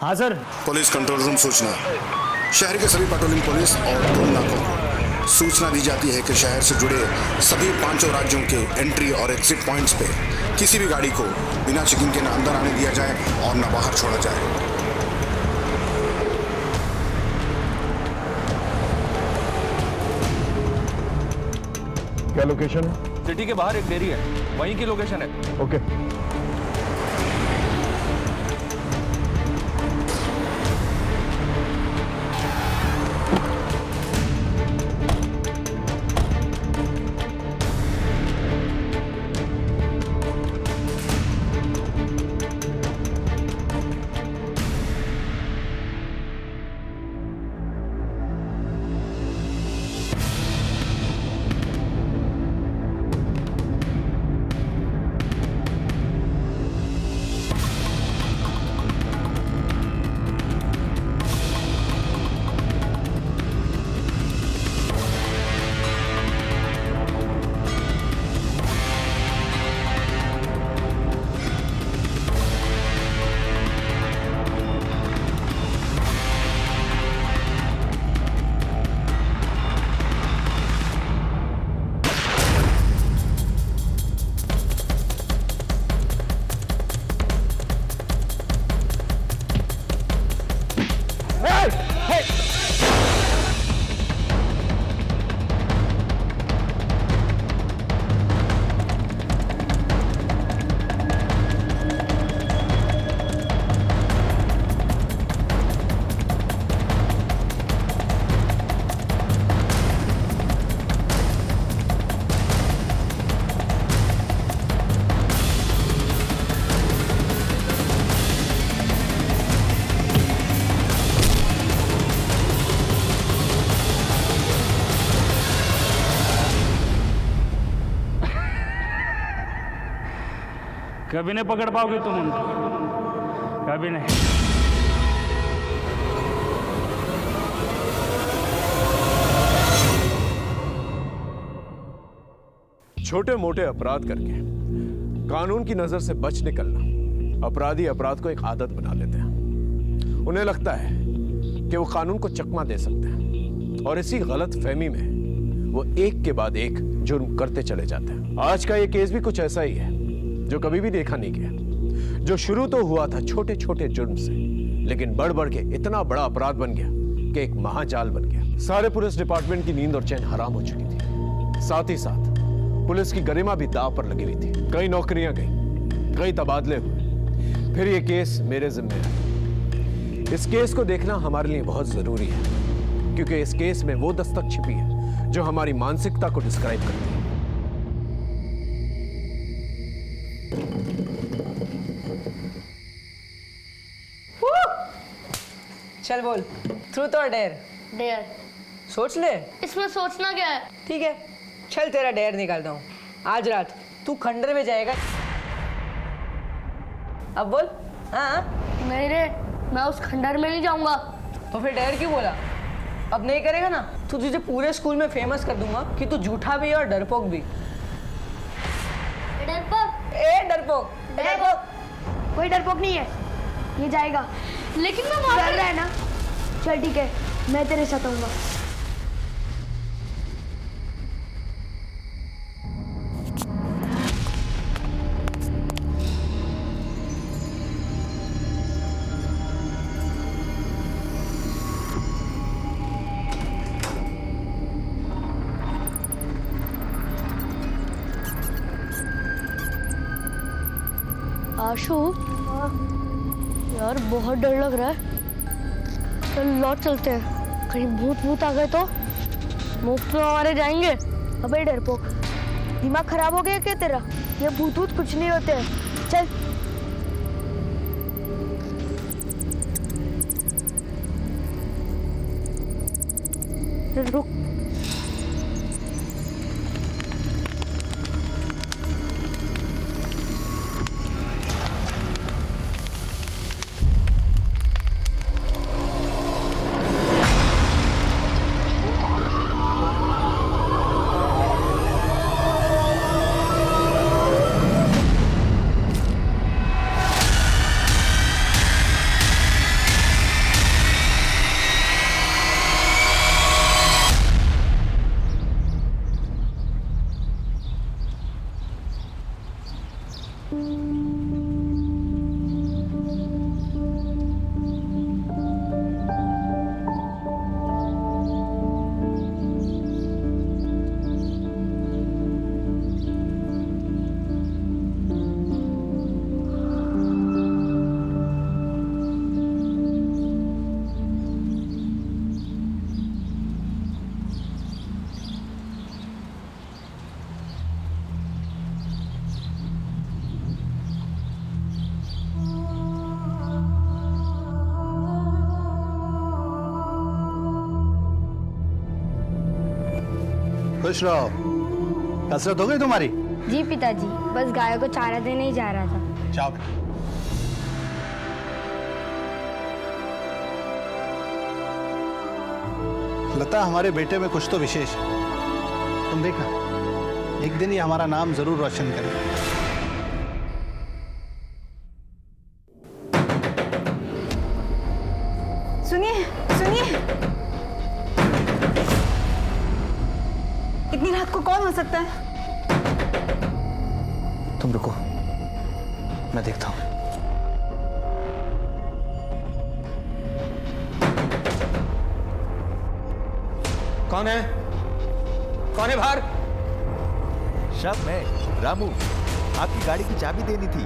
हाँ sir. Police control room सूचना। शहर के सभी पेट्रोलिंग पुलिस और टोल नाकों को सूचना दी जाती है कि शहर से जुड़े सभी 5 राज्यों के एंट्री और एग्जिट पॉइंट्स पे किसी भी गाड़ी को बिना चेकिंग के ना अंदर आने दिया जाए और ना बाहर छोड़ा जाए। क्या लोकेशन है? सिटी के बाहर एक डेयरी है, वहीं की लोकेशन है। ओके। कभी नहीं पकड़ पाओगे तुम उनको, कभी नहीं। छोटे मोटे अपराध करके कानून की नजर से बच निकलना अपराधी अपराध को एक आदत बना लेते हैं। उन्हें लगता है कि वो कानून को चकमा दे सकते हैं और इसी गलत फहमी में वो एक के बाद एक जुर्म करते चले जाते हैं। आज का ये केस भी कुछ ऐसा ही है जो कभी भी देखा नहीं गया, जो शुरू तो हुआ था छोटे छोटे जुर्म से, लेकिन बढ़ बढ़ के इतना बड़ा अपराध बन गया कि एक महाजाल बन गया। सारे पुलिस डिपार्टमेंट की नींद और चैन हराम हो चुकी थी। साथ ही साथ पुलिस की गरिमा भी दांव पर लगी हुई थी। कई नौकरियां गई, कई तबादले हुए, फिर यह केस मेरे जिम्मे है। इस केस को देखना हमारे लिए बहुत जरूरी है, क्योंकि इस केस में वो दस्तक छिपी है जो हमारी मानसिकता को डिस्क्राइब करती है। चल बोल, ट्रूथ और डेयर? डेयर। सोच ले। इसमें सोचना क्या है? ठीक है, चल तेरा डेयर निकालता हूँ। आज रात तू खंडर में जाएगा। अब बोल। हाँ। नहीं रे, मैं उस खंडर में नहीं जाऊंगा। तो फिर डेयर क्यों बोला? अब नहीं करेगा ना तो तुझे पूरे स्कूल में फेमस कर दूंगा कि तू झूठा भी है और डरपोक भी। डरपोक? ए डरपोक, डरपोक। कोई डरपोक नहीं है, ये जाएगा। लेकिन मैं वहां डर रहा है ना? चल ठीक है, मैं तेरे साथ आऊंगा। आशु, यार बहुत डर लग रहा है। चल लौट चलते हैं, कहीं भूत भूत आ गए तो मुफ्त में हमारे जाएंगे। अबे डरपोक, दिमाग खराब हो गया क्या तेरा? ये भूत भूत कुछ नहीं होते हैं। चल। रुक। खुश रहो। कसरत हो गई तुम्हारी? जी पिताजी, बस गायों को चारा देने ही जा रहा था। जाओ। लता, हमारे बेटे में कुछ तो विशेष है। तुम देखना, एक दिन ये हमारा नाम जरूर रोशन करेगा। सुनिए सुनिए, इतनी रात को कौन हो सकता है? तुम रुको, मैं देखता हूं। कौन है? कौन है बाहर? शब मैं रामू, आपकी गाड़ी की चाबी देनी थी।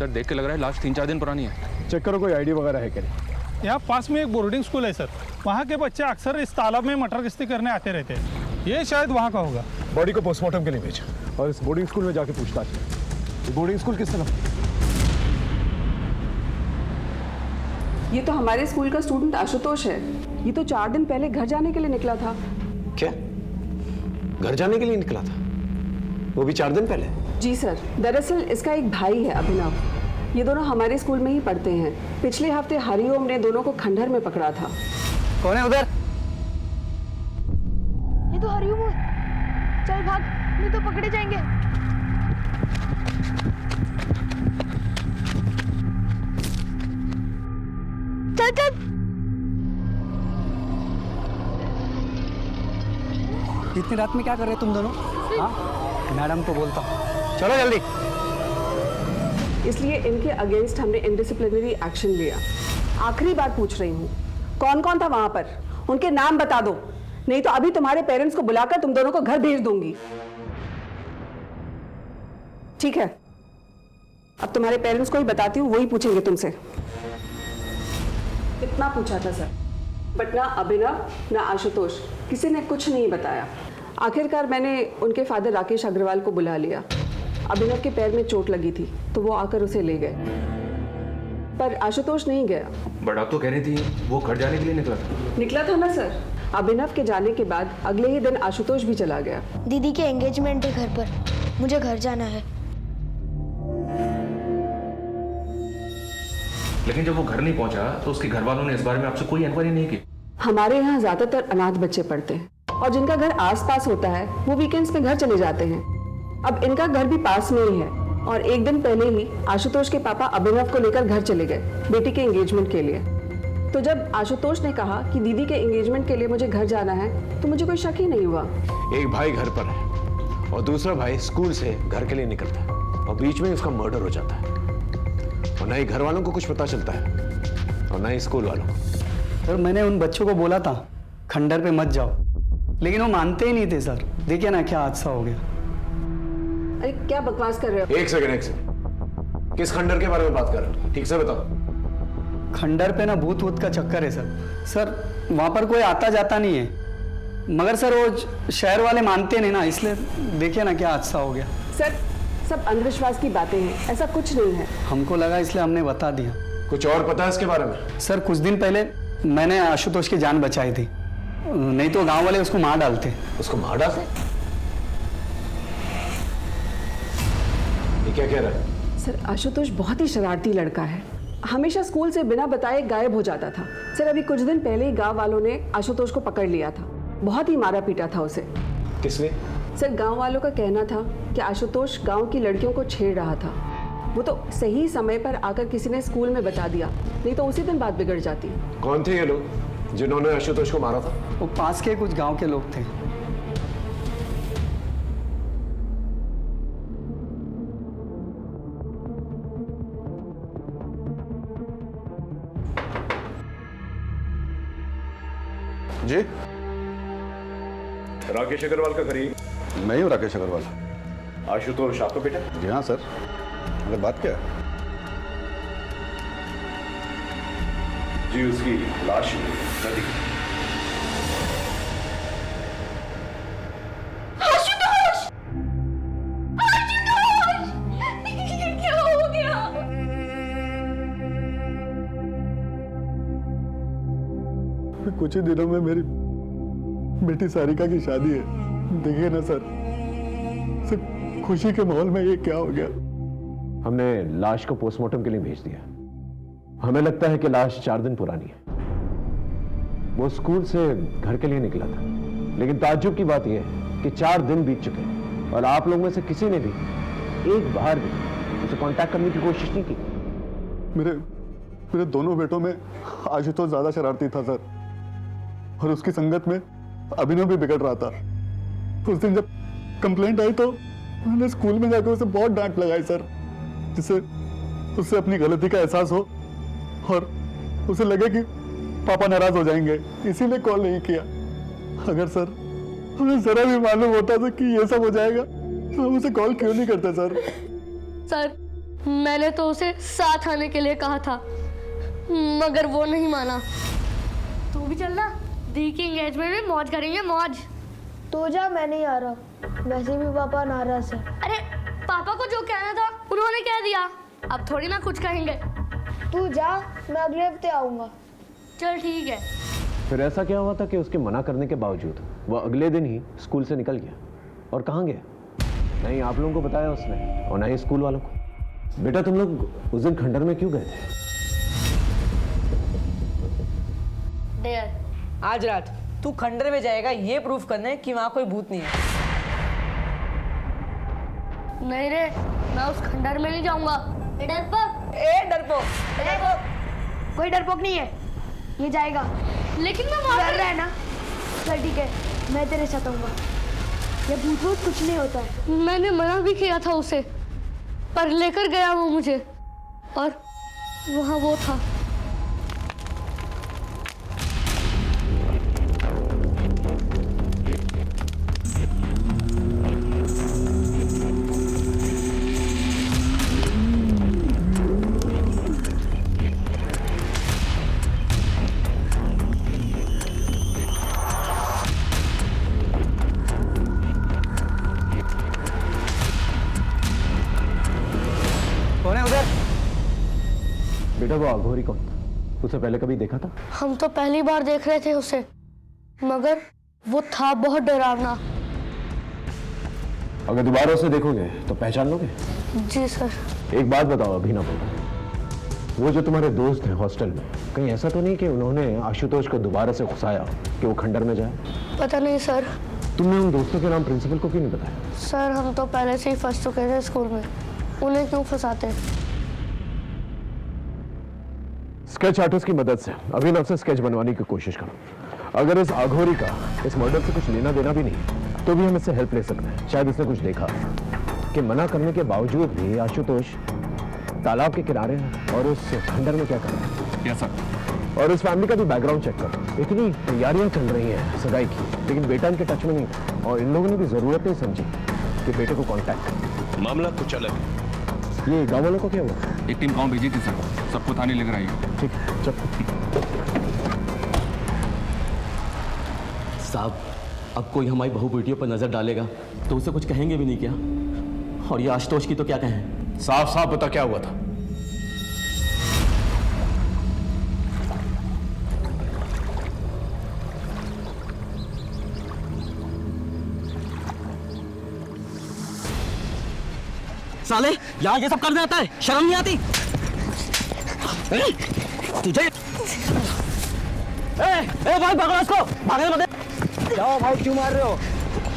सर देख के लग रहा है लाश 3-4 दिन पुरानी है। चेक करो कोई आईडी वगैरह है क्या नहीं। यहाँ पास में एक बोर्डिंग स्कूल है सर, वहाँ के बच्चे अक्सर इस तालाब में मटर गश्ती करने आते रहते हैं। ये शायद वहाँ का होगा। बॉडी को पोस्टमार्टम के लिए भेजा और इस बोर्डिंग स्कूल में जाके पूछताछ की। ये बोर्डिंग स्कूल किस तरफ? ये तो हमारे स्कूल का स्टूडेंट आशुतोष है। ये तो 4 दिन पहले घर जाने के लिए निकला था। क्या घर जाने के लिए निकला था? वो भी 4 दिन पहले? जी सर, दरअसल इसका एक भाई है अभिनव। ये दोनों हमारे स्कूल में ही पढ़ते हैं। पिछले हफ्ते हरिओम ने दोनों को खंडहर में पकड़ा था। कौन है उधर? ये तो हरिओम है। चल भाग, नहीं तो पकड़े जाएंगे। चल चल। इतनी रात में क्या कर रहे तुम दोनों? हाँ, मैडम को बोलता हूँ। चलो जल्दी। इसलिए इनके अगेंस्ट हमने इनडिसिप्लिनरी एक्शन लिया। आखिरी बार पूछ रही हूँ, कौन कौन था वहां पर? उनके नाम बता दो, नहीं तो अभी तुम्हारे पेरेंट्स को बुलाकर तुम दोनों को घर भेज दूंगी। ठीक है, अब तुम्हारे पेरेंट्स को ही बताती हूँ, वही पूछेंगे तुमसे। इतना पूछा था सर, बट ना अभिनव ना आशुतोष किसी ने कुछ नहीं बताया। आखिरकार मैंने उनके फादर राकेश अग्रवाल को बुला लिया। अभिनव के पैर में चोट लगी थी तो वो आकर उसे ले गए, पर आशुतोष नहीं गया। बट आप तो कह रही थी वो घर जाने के लिए निकला था ना सर। अभिनव के जाने के बाद अगले ही दिन आशुतोष भी चला गया। दीदी के एंगेजमेंट है घर पर, मुझे घर जाना है। लेकिन जब वो घर नहीं पहुंचा तो उसके घर वालों ने इस बारे में आपसे कोई इंक्वायरी नहीं की? हमारे यहाँ ज्यादातर अनाथ बच्चे पढ़ते हैं और जिनका घर आसपास होता है वो वीकेंड्स में घर चले जाते हैं। अब इनका घर भी पास में ही है और एक दिन पहले ही आशुतोष के पापा अभिनव को लेकर घर चले गए बेटी के एंगेजमेंट के लिए। तो जब आशुतोष ने कहा कि दीदी के एंगेजमेंट के लिए मुझे घर जाना है तो मुझे कोई शक ही नहीं हुआ। एक भाई घर पर है और दूसरा भाई स्कूल से घर के लिए निकलता है और बीच में उसका मर्डर हो जाता है और ना ही घर वालों को कुछ पता चलता है और ना ही स्कूल वालों को। सर, मैंने उन बच्चों को बोला था खंडर पे मत जाओ, लेकिन वो मानते ही नहीं थे सर। देखिए ना क्या हादसा हो गया। अरे क्या बकवास कर रहे हो? एक सेकंड, किस खंडर के बारे में बात कर रहे हो? ठीक से बताओ। खंडर पे ना भूत वूत का चक्कर है सर। सर वहाँ पर कोई आता जाता नहीं है, मगर सर वो शहर वाले मानते नहीं ना, इसलिए देखिए ना क्या हादसा हो गया। सर सब अंधविश्वास की बातें हैं, ऐसा कुछ नहीं है। हमको लगा इसलिए हमने बता दिया। कुछ और पता है इसके बारे में? सर कुछ दिन पहले मैंने आशुतोष की जान बचाई थी, नहीं तो गांव वाले उसको मार डालते। उसको मार डालते? ये क्या कह रहा है? सर आशुतोष बहुत ही शरारती लड़का है, हमेशा स्कूल से बिना बताए गायब हो जाता था। सर अभी कुछ दिन पहले ही गांव वालों ने आशुतोष को पकड़ लिया था, बहुत ही मारा पीटा था उसे। किसने? सर गांव वालों का कहना था कि आशुतोष गांव की लड़कियों को छेड़ रहा था। वो तो सही समय पर आकर किसी ने स्कूल में बता दिया, नहीं तो उसी दिन बात बिगड़ जाती। कौन थे ये लोग जिन्होंने आशुतोष को मारा था? वो पास के कुछ गांव के लोग थे। जी राकेश अग्रवाल का घर ही? मैं ही हूँ राकेश अग्रवाल। आशुतोष आपका बेटा? जी हाँ सर, अगर बात क्या है? जी उसकी लाश नदी। क्या हो गया? कुछ ही दिनों में मेरी बेटी सारिका की शादी है। देखिए ना सर, सिर्फ खुशी के माहौल में ये क्या हो गया। हमने लाश को पोस्टमार्टम के लिए भेज दिया। हमें लगता है कि लाश 4 दिन पुरानी है। वो स्कूल से घर के लिए निकला था, लेकिन ताज्जुब की बात यह है कि 4 दिन बीत चुके हैं और आप लोगों में से किसी ने भी एक बार भी उसे कांटेक्ट करने की कोशिश नहीं की। मेरे दोनों बेटों में आशुतोष ज्यादा शरारती था सर, और उसकी संगत में अभिनव भी बिगड़ रहा था। उस दिन जब कंप्लेंट आई तो मैंने स्कूल में जाकर उसे बहुत डांट लगाई सर, जिससे उससे अपनी गलती का एहसास हो और उसे लगे कि पापा नाराज हो जाएंगे, इसीलिए कॉल नहीं किया। अगर सर हमें जरा भी मालूम होता था कि ये सब हो जाएगा तो हम उसे कॉल क्यों नहीं करते सर? सर, मैंने तो उसे साथ आने के लिए कहा था, मगर वो नहीं माना। तू भी चलना, दी की एंगेजमेंट में मौज करेंगे, मौज। तो जा, मैं नहीं आ रहा, वैसे भी पापा नाराज है। अरे पापा को जो कहना था उन्होंने कह दिया, अब थोड़ी ना कुछ कहेंगे। तू जा, मैं अगले हफ्ते आऊंगा। चल ठीक है। फिर ऐसा क्या हुआ था कि उसके मना करने के बावजूद वो अगले दिन ही स्कूल से निकल गया? और कहाँ गया? नहीं आप लोगों को बताया उसने और ना ही स्कूल वालों को। बेटा तुम लोग उस दिन खंडर में क्यों गए थे? डेयर, आज रात तू खंडर में जाएगा ये प्रूफ करने कि वहां कोई भूत नहीं है। नहीं रे, मैं उस खंडर में नहीं जाऊंगा। डरपोक। कोई डरपोक नहीं है, ये जाएगा। लेकिन मैं वहां डर रहा है ना? चल ठीक है, मैं तेरे साथ आऊंगा। ये भूत भूत कुछ नहीं होता है। मैंने मना भी किया था उसे, पर लेकर गया वो मुझे, और वहां वो था। बेटा वो अघोरी कौन था? उसे पहले कभी देखा था? हम तो पहली बार देख रहे थे उसे, मगर वो था बहुत डरावना। अगर दोबारा उसे देखोगे तो पहचान लोगे? जी सर। एक बात बताओ अभिनव, वो जो तुम्हारे दोस्त हैं हॉस्टल में, कहीं ऐसा तो नहीं कि उन्होंने आशुतोष को दोबारा से घुसाया कि वो खंडर में जाए? पता नहीं सर। तुमने उन दोस्तों के नाम प्रिंसिपल को क्यों नहीं बताया? सर हम तो पहले से ही फंस चुके थे स्कूल में, उन्हें क्यों फंसाते? स्केच आर्टिस्ट की मदद से अभिनव से स्केच बनवाने की कोशिश करो। अगर इस अघोरी का इस मर्डर से कुछ लेना देना भी नहीं तो भी हम इससे हेल्प ले सकते हैं। शायद इसने कुछ देखा कि मना करने के बावजूद भी आशुतोष तालाब के किनारे है और उस खंडर में क्या कर रहा है। Yes sir. और उस फैमिली का भी बैकग्राउंड चेक करो। इतनी तैयारियां चल रही हैं सगाई की, लेकिन बेटा इनके टच में नहीं था और इन लोगों ने भी जरूरत नहीं समझी कि बेटे को कांटेक्ट करें। मामला कुछ अलग है। ये गाँव वालों को क्या हुआ? एक टीम गांव भेजी थी सर, सबको थाने लेकर आई। ठीक है चल। साहब अब कोई हमारी बहू बेटियों पर नजर डालेगा तो उसे कुछ कहेंगे भी नहीं क्या? और ये आशुतोष की तो क्या कहें? साफ साफ बता क्या हुआ था? साले यहाँ ये सब करने आता है, शर्म नहीं आती तुझे? ए भाई पकड़ो इसको, भागने मत दे। जाओ भाई, क्यों मार रहे हो?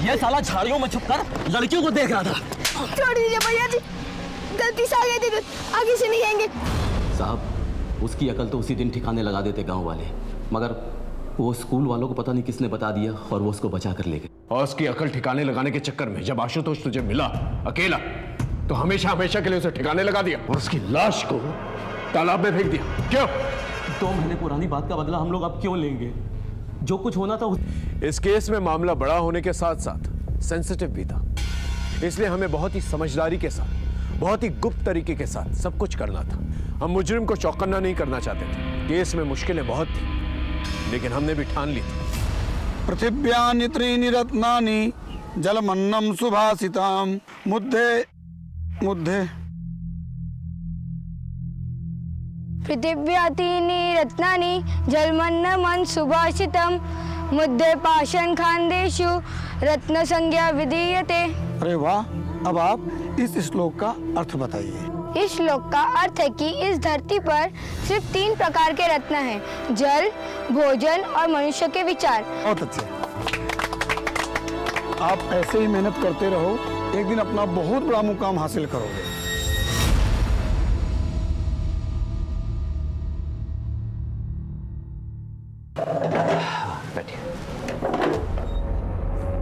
ये साला झाड़ियों में छुपकर लड़कियों को देख रहा था। छोड़ दीजिए भैया जी, गलती से आ गए थे, आगे से नहीं आएंगे। साहब उसकी अकल तो उसी दिन ठिकाने लगा देते गांव वाले, मगर वो स्कूल वालों को पता नहीं किसने बता दिया और वो उसको बचा कर ले गए। और उसकी अकल ठिकाने लगाने के चक्कर में जब आशुतोष तुझे मिला अकेला तो हमेशा हमेशा के लिए उसे ठिकाने लगा दिया और उसकी लाश को तालाब में फेंक दिया। क्यों? 2 महीने पुरानी बात का बदला हम लोग अब क्यों लेंगे? जो कुछ होना था इस केस में मामला बड़ा होने के साथ साथ सेंसिटिव भी था, इसलिए हमें बहुत ही समझदारी के साथ, बहुत ही गुप्त तरीके के साथ सब कुछ करना था। हम मुजरिम को चौकन्ना नहीं करना चाहते थे। केस में मुश्किलें बहुत थी, लेकिन हमने भी ठान ली थी। पृथिव्यानि त्रीणि रत्नानि जलमन्नं सुभाषिताम मुद्धे मुद्धे। पृथिव्या त्रीणि रत्नानि जलमन्नं सुभाषितं मुद्दे पाषाण खान्देषु रत्न संज्ञा विधीयते। अरे वाह, अब आप इस श्लोक का अर्थ बताइए। इस श्लोक का अर्थ है कि इस धरती पर सिर्फ 3 प्रकार के रत्न हैं, जल, भोजन और मनुष्य के विचार। बहुत अच्छे, आप ऐसे ही मेहनत करते रहो, एक दिन अपना बहुत बड़ा मुकाम हासिल करोगे।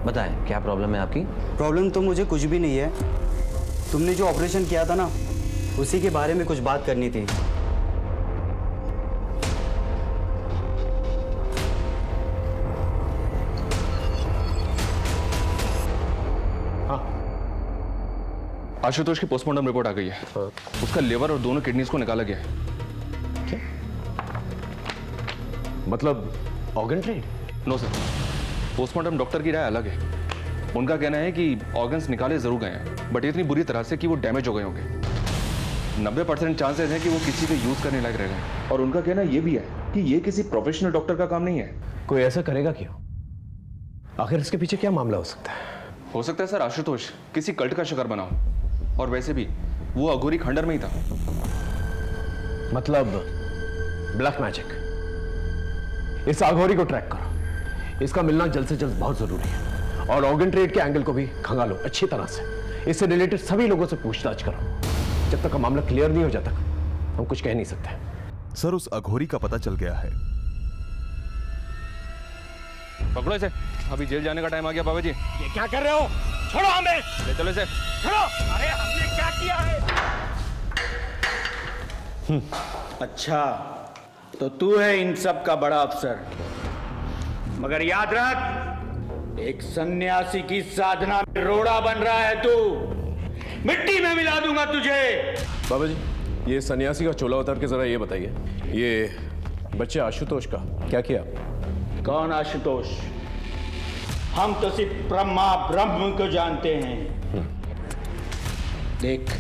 बताएं, क्या प्रॉब्लम है आपकी? प्रॉब्लम तो मुझे कुछ भी नहीं है। तुमने जो ऑपरेशन किया था ना, उसी के बारे में कुछ बात करनी थी। हाँ, आशुतोष की पोस्टमार्टम रिपोर्ट आ गई है। उसका लिवर और दोनों किडनीज को निकाला गया है। क्या मतलब organ trade? No sir, postmortem doctor की राय अलग है। उनका कहना है कि ऑर्गन्स निकाले जरूर गए हैं, बट इतनी बुरी तरह से कि वो डैमेज हो गए होंगे। 90% चांसेस हैं कि वो किसी के यूज करने लायक रह गए। और उनका कहना ये भी है कि ये किसी प्रोफेशनल डॉक्टर का काम नहीं है। कोई ऐसा करेगा क्यों? आखिर इसके पीछे क्या मामला हो सकता है? हो सकता है सर आशुतोष किसी कल्ट का शिकार बना हो, और वैसे भी वो अघोरी खंडर में ही था। मतलब ब्लैक मैजिक। इस अघोरी को ट्रैक करो, इसका मिलना जल्द से जल्द बहुत जरूरी है। और ऑर्गन ट्रेड के एंगल को भी खंगालो अच्छी तरह से। इससे रिलेटेड सभी लोगों से पूछताछ करो। जब तक का मामला क्लियर नहीं हो जाता हम कुछ कह नहीं सकते। सर, उस अघोरी का पता चल गया है। पकड़ो इसे, अभी जेल जाने का टाइम आ गया। बाबा जी, ये क्या कर रहे हो? छोड़ो हमें। ले चलो इसे। छोड़ो। अरे हमने क्या किया है? अच्छा, तो तू है इन सब का बड़ा अफसर। मगर याद रख, एक सन्यासी की साधना में रोड़ा बन रहा है तू। मिट्टी में मिला दूंगा तुझे। बाबा जी, ये सन्यासी का चोला उतार के जरा ये बताइए, ये बच्चे आशुतोष का क्या किया? कौन आशुतोष? हम तो सिर्फ ब्रह्मा ब्रह्म को जानते हैं। देख,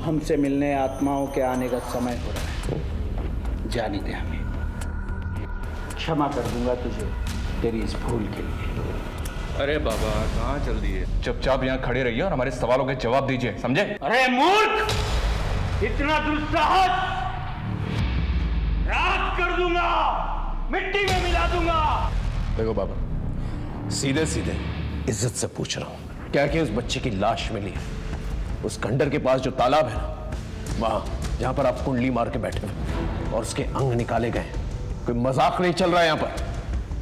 हमसे मिलने आत्माओं के आने का समय हो रहा है। जाने दे हमें। क्षमा कर दूंगा तुझे तेरी इस भूल के लिए। अरे बाबा, कहाँ चल दिए? चुपचाप यहाँ खड़े रहिए और हमारे सवालों के जवाब दीजिए, समझे? अरे मूर्ख, इतना दुस्साहस! राख कर दूंगा, मिट्टी में मिला दूंगा। देखो बाबा, सीधे सीधे इज्जत से पूछ रहा हूं, क्या कि उस बच्चे की लाश मिली है उस खंडर के पास जो तालाब है ना, वहां जहां पर आप कुंडली मार के बैठे हैं और उसके अंग निकाले गए? कोई मजाक नहीं चल रहा है यहां पर।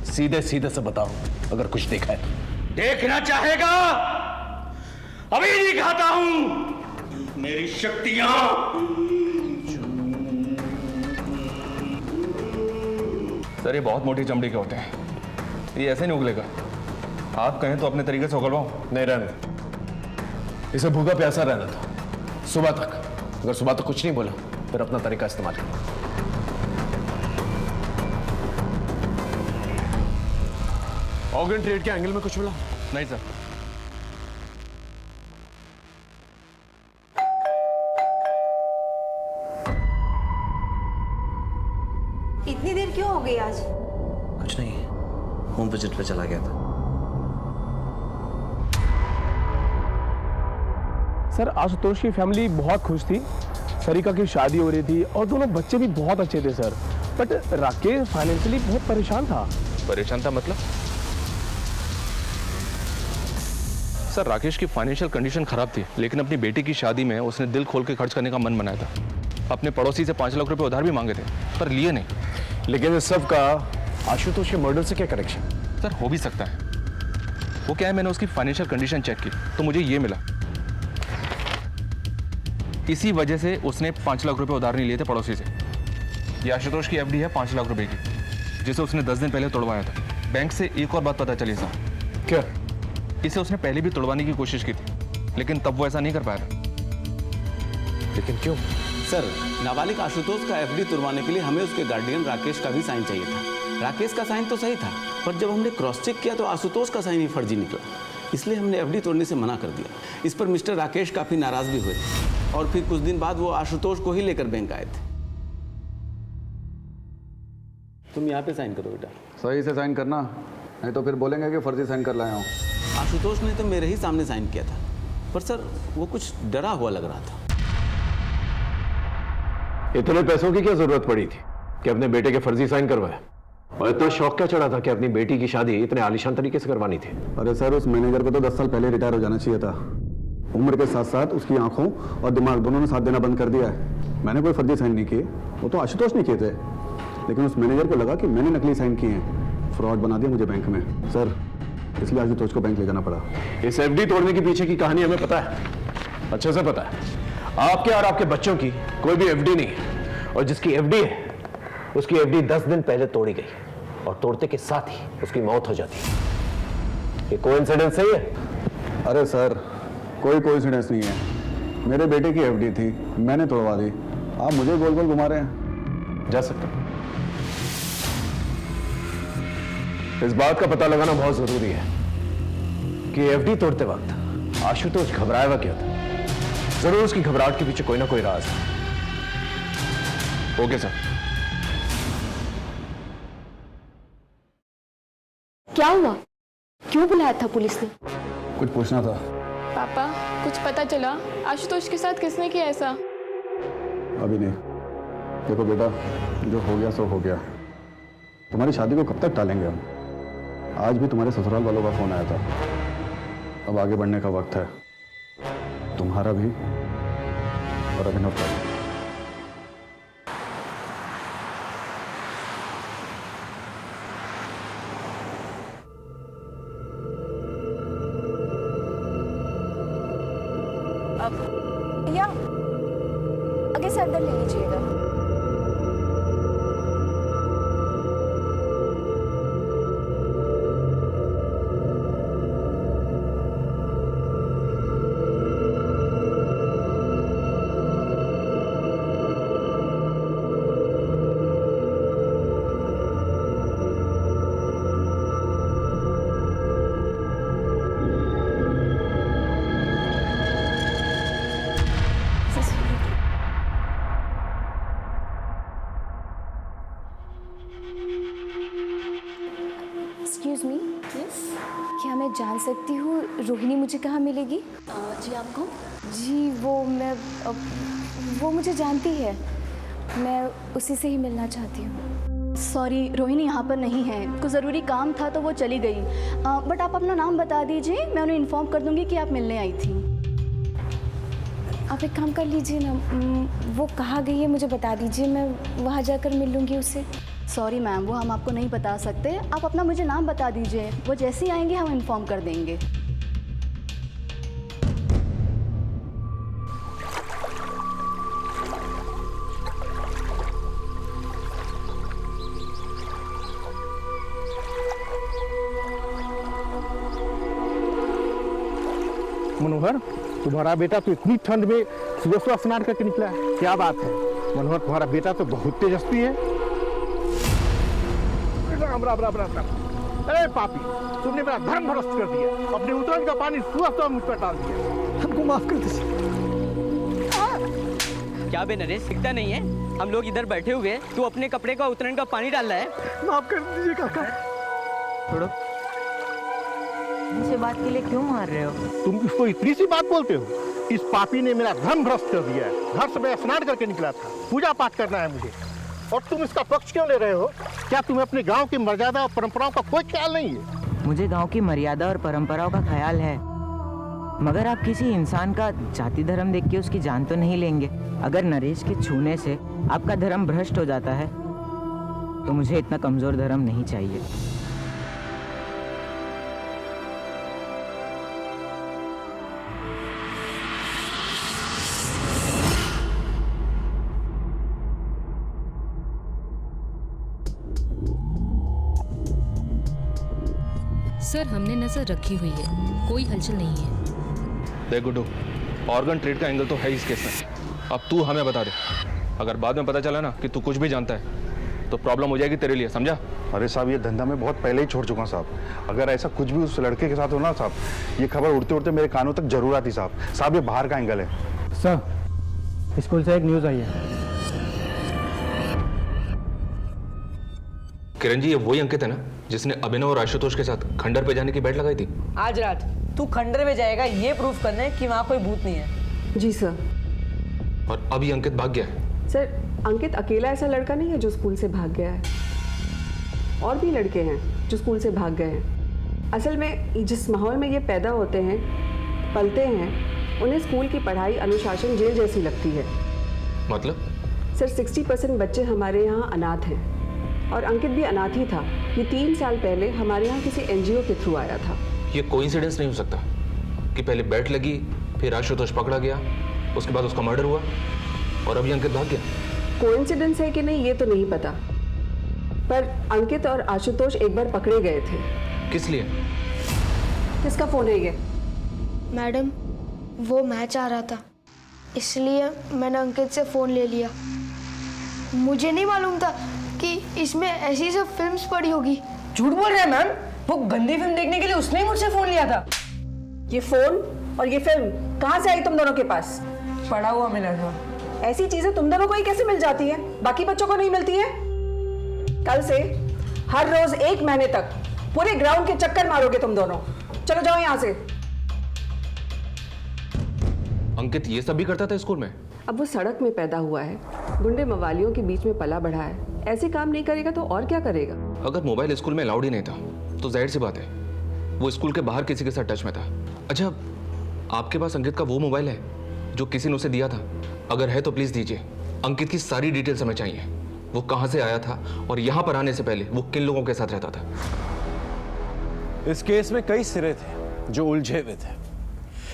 सीधे सीधे से बताओ अगर कुछ देखा है तो। देखना चाहेगा? अभी दिखाता हूं मेरी शक्तियां। सर, ये बहुत मोटी चमड़ी के होते हैं, ये ऐसे नहीं उगलेगा। आप कहें तो अपने तरीके से उगलवाऊं? नहीं, रहने दो। इसे भूखा प्यासा रहना था सुबह तक। अगर सुबह तक कुछ नहीं बोला फिर अपना तरीका इस्तेमाल करो। ऑर्गन ट्रेड के एंगल में कुछ मिला? नहीं सर। इतनी देर क्यों हो गई आज? कुछ नहीं, होम विजिट पे चला गया था। सर, आशुतोष की फैमिली बहुत खुश थी। सरिका की शादी हो रही थी और दोनों बच्चे भी बहुत अच्छे थे सर। बट राकेश फाइनेंशियली बहुत परेशान था। परेशान था मतलब? सर, राकेश की फाइनेंशियल कंडीशन खराब थी, लेकिन अपनी बेटी की शादी में उसने दिल खोल के खर्च करने का मन बनाया था। अपने पड़ोसी से 5 लाख रुपए उधार भी मांगे थे, पर लिए नहीं। लेकिन इस सब का आशुतोष के मर्डर से क्या कनेक्शन? सर, हो भी सकता है। वो क्या है, मैंने उसकी फाइनेंशियल कंडीशन चेक की तो मुझे ये मिला। इसी वजह से उसने 5 लाख रुपए उधार नहीं लिए थे पड़ोसी से। ये आशुतोष की एफडी है 5 लाख रुपए की। जिसे उसने 10 दिन पहले तोड़वाया था। बैंक से एक और बात पता चली साहब। क्या? इसे उसने पहले भी तोड़वाने की कोशिश की थी, लेकिन तब वो ऐसा नहीं कर पाया था। लेकिन क्यों? सर, नाबालिग आशुतोष का एफडी तुड़वाने के लिए हमें उसके गार्डियन राकेश का भी साइन चाहिए था। राकेश का साइन तो सही था, पर जब हमने क्रॉस चेक किया तो आशुतोष का साइन ही फर्जी निकला। इसलिए हमने एफडी तोड़ने से मना कर दिया। इस पर मिस्टर राकेश काफी नाराज भी हुए थे और फिर कुछ दिन बाद वो आशुतोष को ही लेकर बैंक आए थे। तुम यहाँ पे साइन करो बेटा। सही से साइन करना, नहीं तो फिर बोलेंगे कि फर्जी साइन कर लाया हूँ। आशुतोष ने तो मेरे ही सामने साइन किया था, पर सर वो कुछ डरा हुआ लग रहा था। इतने पैसों की क्या जरूरत पड़ी थी कि अपने बेटे के फर्जी साइन करवाए? और इतना शौक क्या चढ़ा था कि अपनी बेटी की शादी इतने आलीशान तरीके से करवानी थी? अरे सर, उस मैनेजर को तो 10 साल पहले रिटायर हो जाना चाहिए था। उम्र के साथ साथ उसकी आंखों और दिमाग दोनों ने साथ देना बंद कर दिया है। मैंने कोई फर्जी साइन नहीं किए, वो तो आशुतोष नहीं किए थे, लेकिन उस मैनेजर को लगा कि मैंने नकली साइन किए हैं, फ्रॉड बना दिया मुझे बैंक में। सर, इसलिए आशुतोष को बैंक ले जाना पड़ा। इस एफडी तोड़ने के पीछे की कहानी हमें पता है, अच्छे से पता है। आपके और आपके बच्चों की कोई भी एफडी नहीं है, और जिसकी एफडी है उसकी एफडी 10 दिन पहले तोड़ी गई और तोड़ते के साथ ही उसकी मौत हो जाती है। ये कोइंसिडेंस सही है? अरे सर, कोई कोइंसिडेंस नहीं है। मेरे बेटे की एफडी थी, मैंने तोड़वा दी। आप मुझे गोल गोल घुमा रहे हैं। जा सकते हैं। इस बात का पता लगाना बहुत जरूरी है कि एफडी तोड़ते वक्त आशुतोष घबराया हुआ क्या था। जरूर उसकी घबराहट के पीछे कोई ना कोई राज है। Okay sir. क्या हुआ? क्यों बुलाया था पुलिस ने? कुछ पूछना था। पापा, कुछ पता चला आशुतोष के साथ किसने किया ऐसा? अभी नहीं। देखो बेटा, जो हो गया सो हो गया। तुम्हारी शादी को कब तक टालेंगे हम? आज भी तुम्हारे ससुराल वालों का फोन आया था। अब आगे बढ़ने का वक्त है, तुम्हारा भी और अभिनव का भी। भैया, आगे से अंदर ले लीजिएगा। एक्सक्यूज मी, क्या मैं जान सकती हूँ रोहिणी मुझे कहाँ मिलेगी? जी आपको? जी वो मुझे जानती है, मैं उसी से ही मिलना चाहती हूँ। सॉरी, रोहिणी यहाँ पर नहीं है, कुछ ज़रूरी काम था तो वो चली गई। बट आप अपना नाम बता दीजिए, मैं उन्हें इन्फॉर्म कर दूँगी कि आप मिलने आई थी। आप एक काम कर लीजिए ना, वो कहाँ गई है मुझे बता दीजिए, मैं वहाँ जाकर मिल लूँगी उससे। सॉरी मैम, वो हम आपको नहीं बता सकते। आप अपना मुझे नाम बता दीजिए, वो जैसे ही आएंगे हम इन्फॉर्म कर देंगे। मनोहर, तुम्हारा बेटा तो इतनी ठंड में सुबह सुबह स्नान करके निकला है, क्या बात है? मनोहर, तुम्हारा बेटा तो बहुत तेजस्वी है। राम राम राम राम राम। अरे पापी, तुमने मेरा धर्म भ्रष्ट कर दिया, अपने उतरन का पानी सुबह सुबह मुझ पर डाल दिया। हमको माफ कर दीजिए। क्या बे नरेश, दिखता नहीं है? हम लोग इधर बैठे हुए हैं, तू अपने कपड़े का उतरन का पानी डाल रहा है। माफ कर दीजिए काका। छोड़ो, मुझे बात के लिए क्यों मार रहे हो? तुम इसको इतनी सी बात बोलते हो? इस पापी ने मेरा धर्म भ्रष्ट कर दिया है। घर से मैं स्नान करके निकला था, पूजा पाठ करना है मुझे, और तुम इसका पक्ष क्यों ले रहे हो? क्या तुम्हें अपने गांव की मर्यादा और परंपराओं का कोई ख्याल नहीं है? मुझे गांव की मर्यादा और परंपराओं का ख्याल है, मगर आप किसी इंसान का जाति धर्म देख के उसकी जान तो नहीं लेंगे। अगर नरेश के छूने से आपका धर्म भ्रष्ट हो जाता है तो मुझे इतना कमजोर धर्म नहीं चाहिए। सर हमने नजर रखी हुई है, कोई हलचल नहीं है। देख गुड्डू, ऑर्गन ट्रेड का एंगल तो है इस केस में। अब तू हमें बता दे, अगर बाद में पता चला ना कि तू कुछ भी जानता है तो प्रॉब्लम हो जाएगी तेरे लिए, समझा? अरे साहब, ये धंधा मैं बहुत पहले ही छोड़ चुका साहब। अगर ऐसा कुछ भी उस लड़के के साथ हो ना साहब, ये खबर उड़ते उड़ते मेरे कानों तक जरूर आती साहब। साहब, ये बाहर का एंगल है। सर, स्कूल से एक न्यूज़ आई है। किरण जी, ये वही अंकित है ना जिसने अभिनव और आशुतोष के साथ खंडर पे जाने की बेट लगाई थी? आज रात तू खंडर में जाएगा ये प्रूफ करने कि वहाँ कोई भूत नहीं है। जी सर। और अभी अंकित भाग गया है? सर, अंकित अकेला ऐसा लड़का नहीं है जो स्कूल से भाग गया है, और भी लड़के हैं जो स्कूल से भाग गए हैं। असल में जिस माहौल में ये पैदा होते हैं, पलते हैं, उन्हें स्कूल की पढ़ाई अनुशासन जेल जैसी लगती है। मतलब? सर, 60% बच्चे हमारे यहाँ अनाथ हैं, और अंकित भी अनाथ ही था। ये 3 साल पहले हमारे यहाँ किसी NGO के थ्रू आया था। ये कोइंसिडेंस नहीं हो सकता कि पहले बैट लगी, फिर आशुतोष पकड़ा गया, उसके बाद उसका मर्डर हुआ और अभी अंकित भाग गया। कोइंसिडेंस है कि नहीं ये तो नहीं पता, पर अंकित और आशुतोष एक बार पकड़े गए थे। किस लिए? किसका फोन है ये? मैडम, वो मैच आ रहा था, इसलिए मैंने अंकित से फ़ोन ले लिया। मुझे नहीं मालूम था कि इसमें ऐसी सब फिल्म्स पड़ी होगी। झूठ बोल रहे हैं मैम, वो गंदी फिल्म देखने के लिए उसने ही मुझसे फोन लिया था। ये फोन और ये फिल्म कहाँ से आई तुम दोनों के पास? पड़ा हुआ मिला था। ऐसी चीजें तुम दोनों को ही कैसे मिल जाती है, बाकी बच्चों को नहीं मिलती है? कल से हर रोज 1 महीने तक पूरे ग्राउंड के चक्कर मारोगे तुम दोनों। चलो जाओ यहाँ से। अंकित ये सब भी करता था स्कूल में? अब वो सड़क में पैदा हुआ है, गुंडे मवालियों के बीच में पला बढ़ा है, ऐसे काम नहीं करेगा तो और क्या करेगा? अगर मोबाइल स्कूल में अलाउड ही नहीं था तो जाहिर सी बात है वो स्कूल के बाहर किसी के साथ टच में था। अच्छा, आपके पास अंकित का वो मोबाइल है जो किसी ने उसे दिया था? अगर है तो प्लीज दीजिए। अंकित की सारी डिटेल्स हमें चाहिए, वो कहां से आया था और यहां पर आने से पहले वो किन लोगों के साथ रहता था। इस केस में कई सिरे थे जो उलझे हुए थे,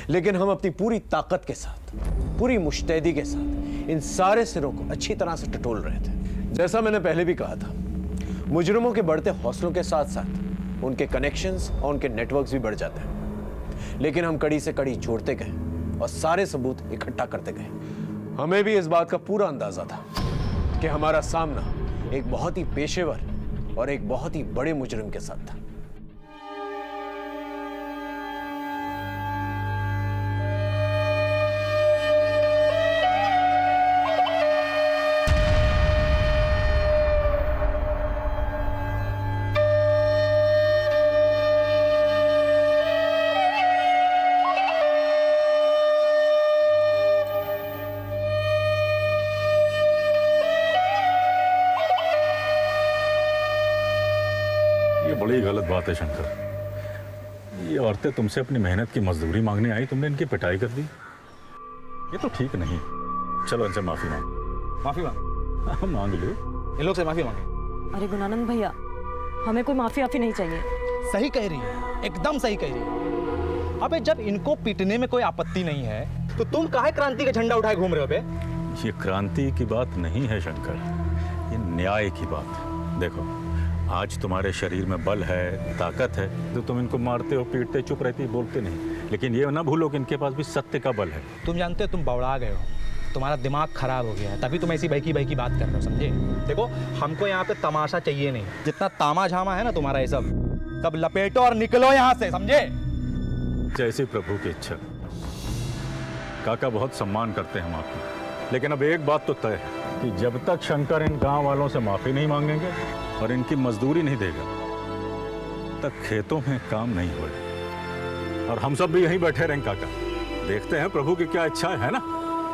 लेकिन हम अपनी पूरी ताकत के साथ, पूरी मुस्तैदी के साथ इन सारे सिरों को अच्छी तरह से टटोल रहे थे। जैसा मैंने पहले भी कहा था, मुजरिमों के बढ़ते हौसलों के साथ साथ उनके कनेक्शंस और उनके नेटवर्क्स भी बढ़ जाते हैं, लेकिन हम कड़ी से कड़ी जोड़ते गए और सारे सबूत इकट्ठा करते गए। हमें भी इस बात का पूरा अंदाजा था कि हमारा सामना एक बहुत ही पेशेवर और एक बहुत ही बड़े मुजरिम के साथ था। बड़ी गलत बात है शंकर। ये औरतें तुमसे अपनी मेहनत की मजदूरी मांगने आई, तुमने इनकी पिटाई कर दी। ये तो ठीक नहीं। चलो इनसे माफी मांग मांग लो, इन लोग से माफी मांगे। अरे गुणानंद भैया, हमें कोई माफी नहीं चाहिए। सही कह रही है, एकदम सही कह रही है। अबे जब इनको पीटने में कोई आपत्ति नहीं है तो तुम काहे क्रांति का झंडा उठाए घूम रहे हो बे? ये क्रांति की बात नहीं है शंकर, ये न्याय की बात। देखो, आज तुम्हारे शरीर में बल है, ताकत है, तो तुम इनको मारते हो, पीटते, चुप रहती, बोलते नहीं। लेकिन ये ना भूलो कि इनके पास भी सत्य का बल है। तुम जानते हो तुम बौड़ा गए हो, तुम्हारा दिमाग खराब हो गया है, तभी तुम ऐसी बहकी बहकी बात कर रहे हो, समझे? देखो, हमको यहाँ पे तमाशा चाहिए नहीं। जितना तामा झामा है ना तुम्हारा ये सब लपेटो और निकलो यहाँ से, समझे? जैसी प्रभु की इच्छा। काका बहुत सम्मान करते हैं हम आपका, लेकिन अब एक बात तो तय है कि जब तक शंकर इन गांव वालों से माफी नहीं मांगेंगे और इनकी मजदूरी नहीं देगा, तक खेतों में काम नहीं होगा। और हम सब भी यहीं बैठे रहेंगे काका, देखते हैं प्रभु की क्या इच्छा है ना।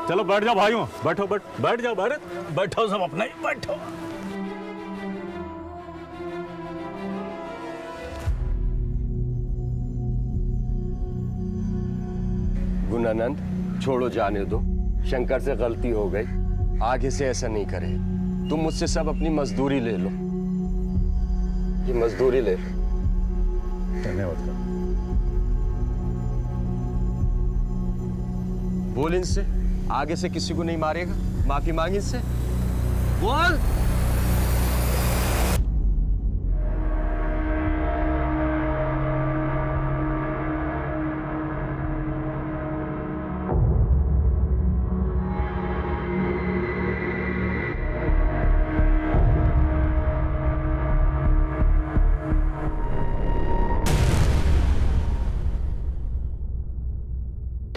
चलो बैठ जाओ भाइयों, बैठो, बैठ जाओ, बैठो सब अपना ही बैठो। गुणानंद, छोड़ो, जाने दो। शंकर से गलती हो गई, आगे से ऐसा नहीं करे। तुम मुझसे सब अपनी मजदूरी ले लो, ये मजदूरी ले लो। धन्यवाद। बोल इनसे, आगे से किसी को नहीं मारेगा। माफी मांग इनसे, बोल।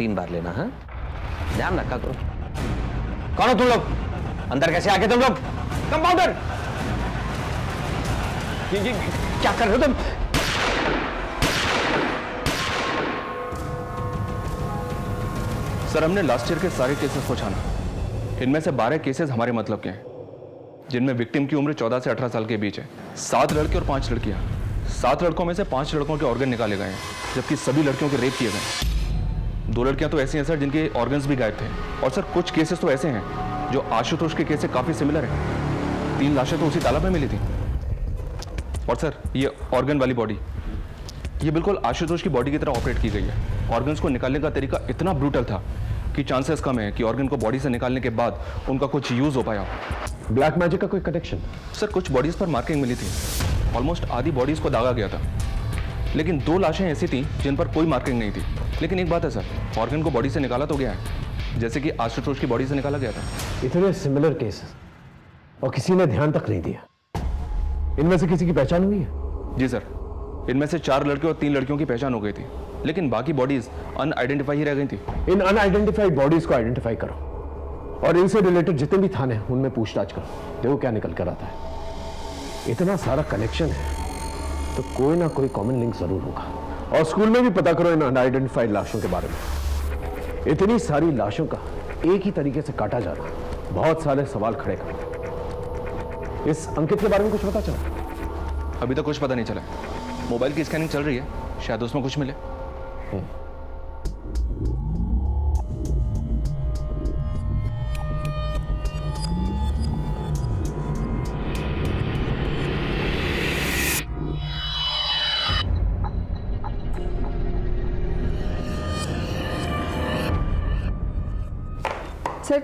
3 बार लेना। हाँ, ध्यान रखा करो। कौन हो तुम लोग? अंदर कैसे आगे तुम लोग? कंपाउंडर, ये क्या कर रहे हो तुम? सर, हमने लास्ट ईयर के सारे केसेस को छाना। इनमें से 12 केसेस हमारे मतलब के हैं, जिनमें विक्टिम की उम्र 14 से 18 साल के बीच है। 7 लड़के और 5 लड़कियां। 7 लड़कों में से 5 लड़कों के ऑर्गन निकाले गए हैं, जबकि सभी लड़कियों के रेप किए गए। 2 लड़कियां तो ऐसी हैं सर जिनके ऑर्गन्स भी गायब थे। और सर कुछ केसेस तो ऐसे हैं जो आशुतोष के केस से काफी सिमिलर है। 3 लाशें तो उसी तालाब में मिली थी। और सर ये ऑर्गन वाली बॉडी, ये बिल्कुल आशुतोष की बॉडी की तरह ऑपरेट की गई है। ऑर्गन्स को निकालने का तरीका इतना ब्रूटल था कि चांसेस कम है कि ऑर्गन को बॉडी से निकालने के बाद उनका कुछ यूज हो पाया। ब्लैक मैजिक का कोई कनेक्शन? सर कुछ बॉडीज पर मार्किंग मिली थी, ऑलमोस्ट आधी बॉडीज को दागा गया था, लेकिन 2 लाशें ऐसी थी जिन पर कोई मार्किंग नहीं थी। लेकिन एक बात है सर, ऑर्गन को बॉडी से निकाला तो गया है, जैसे कि आशुतोष की बॉडी से निकाला गया था। इतने सिमिलर केसेस और किसी ने ध्यान तक नहीं दिया। इनमें से किसी की पहचान हुई है? जी सर, इनमें से 4 लड़के और 3 लड़कियों की पहचान हो गई थी, लेकिन बाकी बॉडीज अनआइडेंटिफाई ही रह गई थी। इन अनआइडेंटिफाइड बॉडीज को आइडेंटिफाई करो और इनसे रिलेटेड जितने भी थाने हैं उनमें पूछताछ करो, देखो क्या निकल कर आता है। इतना सारा कनेक्शन है तो कोई ना कोई कॉमन लिंक जरूर होगा। और स्कूल में भी पता करो इन अनआइडेंटिफाइड लाशों के बारे में। इतनी सारी लाशों का एक ही तरीके से काटा जाना बहुत सारे सवाल खड़े करते। इस अंकित के बारे में कुछ पता चला? अभी तक कुछ पता नहीं चला। मोबाइल की स्कैनिंग चल रही है, शायद उसमें कुछ मिले। सर,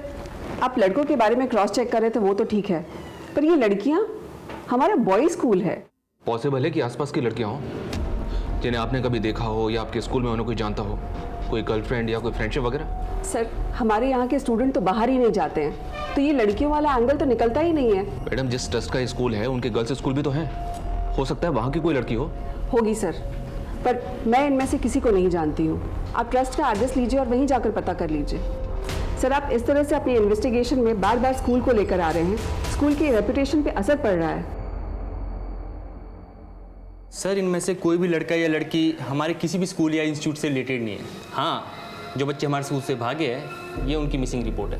आप लड़कों के बारे में क्रॉस चेक कर रहे थे, वो तो ठीक है, पर ये लड़कियां, हमारा बॉयज स्कूल है। पॉसिबल है कि आसपास की लड़कियां हों जिन्हें आपने कभी देखा हो या आपके स्कूल में उन्हें कोई जानता हो, कोई गर्लफ्रेंड या कोई फ्रेंडशिप वगैरह। सर, हमारे यहाँ के स्टूडेंट तो बाहर ही नहीं जाते हैं, तो ये लड़कियों वाला एंगल तो निकलता ही नहीं है। मैडम, जिस ट्रस्ट का स्कूल है उनके गर्ल्स स्कूल भी तो हैं, हो सकता है वहाँ की कोई लड़की हो। होगी सर, पर मैं इनमें से किसी को नहीं जानती हूँ। आप ट्रस्ट का एड्रेस लीजिए और वहीं जाकर पता कर लीजिए। सर, आप इस तरह से अपनी इन्वेस्टिगेशन में बार बार स्कूल को लेकर आ रहे हैं, स्कूल की रेपुटेशन पे असर पड़ रहा है। सर, इनमें से कोई भी लड़का या लड़की हमारे किसी भी स्कूल या इंस्टीट्यूट से रिलेटेड नहीं है। हाँ, जो बच्चे हमारे स्कूल से भागे हैं, ये उनकी मिसिंग रिपोर्ट है,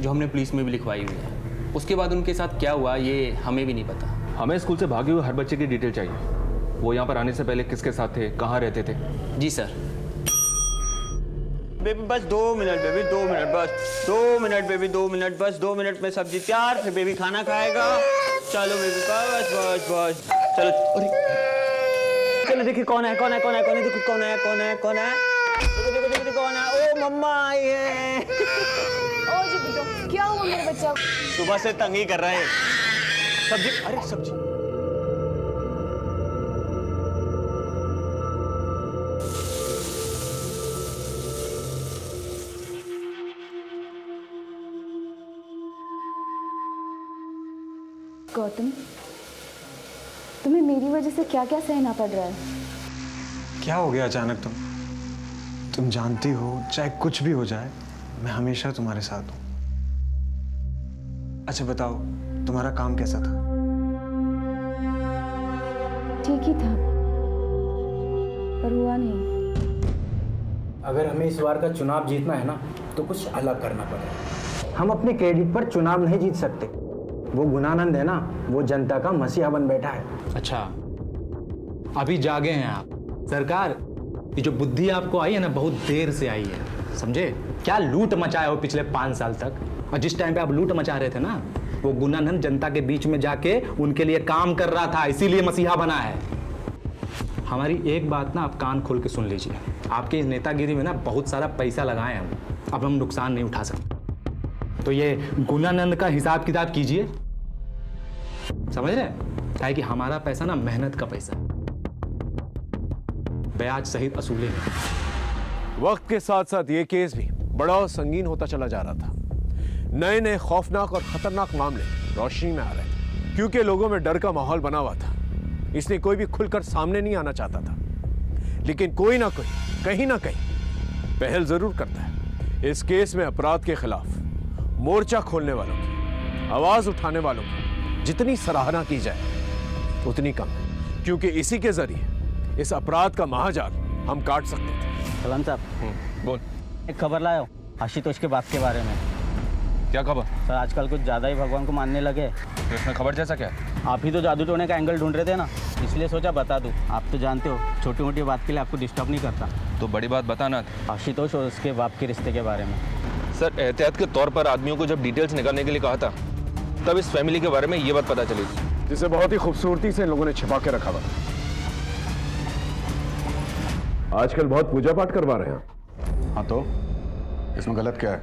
जो हमने पुलिस में भी लिखवाई हुई है। उसके बाद उनके साथ क्या हुआ ये हमें भी नहीं पता। हमें स्कूल से भागे हुए हर बच्चे की डिटेल चाहिए। वो यहाँ पर आने से पहले किसके साथ थे, कहाँ रहते थे। जी सर। बेबी बस 2 मिनट, बेबी 2 मिनट, बस 2 मिनट, बेबी 2 मिनट, बस 2 मिनट में सब्जी तैयार, फिर बेबी खाना खाएगा। चलो बेबी, बस बस बस, चलो। चलो देखिए कौन है, कौन है, कौन है, कौन है, देखो कौन है, कौन है, कौन है, देखो देखो देखो देखो कौन है। ओ मम्मा आई है। ओ जी बेटा, क्या हुआ मेरे बच्चा? सुबह से तंग ही कर रहा है। सब्जी, अरे सब्जी। गौतम, तुम्हें मेरी वजह से क्या क्या सहना पड़ रहा है? क्या हो गया अचानक? तुम जानती हो चाहे कुछ भी हो जाए मैं हमेशा तुम्हारे साथ हूं। अच्छा बताओ, तुम्हारा काम कैसा था? ठीक ही था, पर हुआ नहीं। अगर हमें इस बार का चुनाव जीतना है ना, तो कुछ अलग करना पड़ेगा। हम अपने क्रेडिट पर चुनाव नहीं जीत सकते। वो गुणानंद है ना, वो जनता का मसीहा बन बैठा है। अच्छा, अभी जागे हैं आप। सरकार, ये जो बुद्धि आपको आई है ना, बहुत देर से आई है, समझे? क्या लूट मचाए हो पिछले 5 साल तक। और जिस टाइम पे आप लूट मचा रहे थे ना, वो गुणानंद जनता के बीच में जाके उनके लिए काम कर रहा था, इसीलिए मसीहा बना है। हमारी एक बात ना आप कान खोल के सुन लीजिए, आपकी इस नेतागिरी में ना बहुत सारा पैसा लगाए हम, अब हम नुकसान नहीं उठा सकते। तो ये गुणानंद का हिसाब किताब कीजिए, समझ रहे? क्या कि हमारा पैसा ना मेहनत का पैसा, ब्याज सहित असूले। वक्त के साथ साथ ये केस भी बड़ा और संगीन होता चला जा रहा था। नए नए खौफनाक और खतरनाक मामले रोशनी में आ रहे थे, क्योंकि लोगों में डर का माहौल बना हुआ था, इसलिए कोई भी खुलकर सामने नहीं आना चाहता था। लेकिन कोई ना कोई, कहीं ना कहीं पहल जरूर करता है। इस केस में अपराध के खिलाफ मोर्चा खोलने वालों की, आवाज उठाने वालों की जितनी सराहना की जाए उतनी कम है, क्योंकि इसी के जरिए इस अपराध का महाजाल हम काट सकते थे। सलाम साहब, बोल। एक खबर लाओ आशुतोष के बाप के बारे में। क्या खबर? सर आजकल कुछ ज़्यादा ही भगवान को मानने लगे। तो इसमें खबर जैसा क्या? आप ही तो जादू टोने का एंगल ढूंढ रहे थे ना, इसलिए सोचा बता दूं। आप तो जानते हो छोटी मोटी बात के लिए आपको डिस्टर्ब नहीं करता। तो बड़ी बात बताना। आशुतोष और उसके बाप के रिश्ते के बारे में। सर एहतियात के तौर पर आदमियों को जब डिटेल्स निकालने के लिए कहा था तब इस फैमिली के बारे में ये बात पता चली, जिसे बहुत ही खूबसूरती से लोगों ने छिपा के रखा हुआ। आजकल बहुत पूजा पाठ करवा रहे हैं। हाँ, तो इसमें गलत क्या है?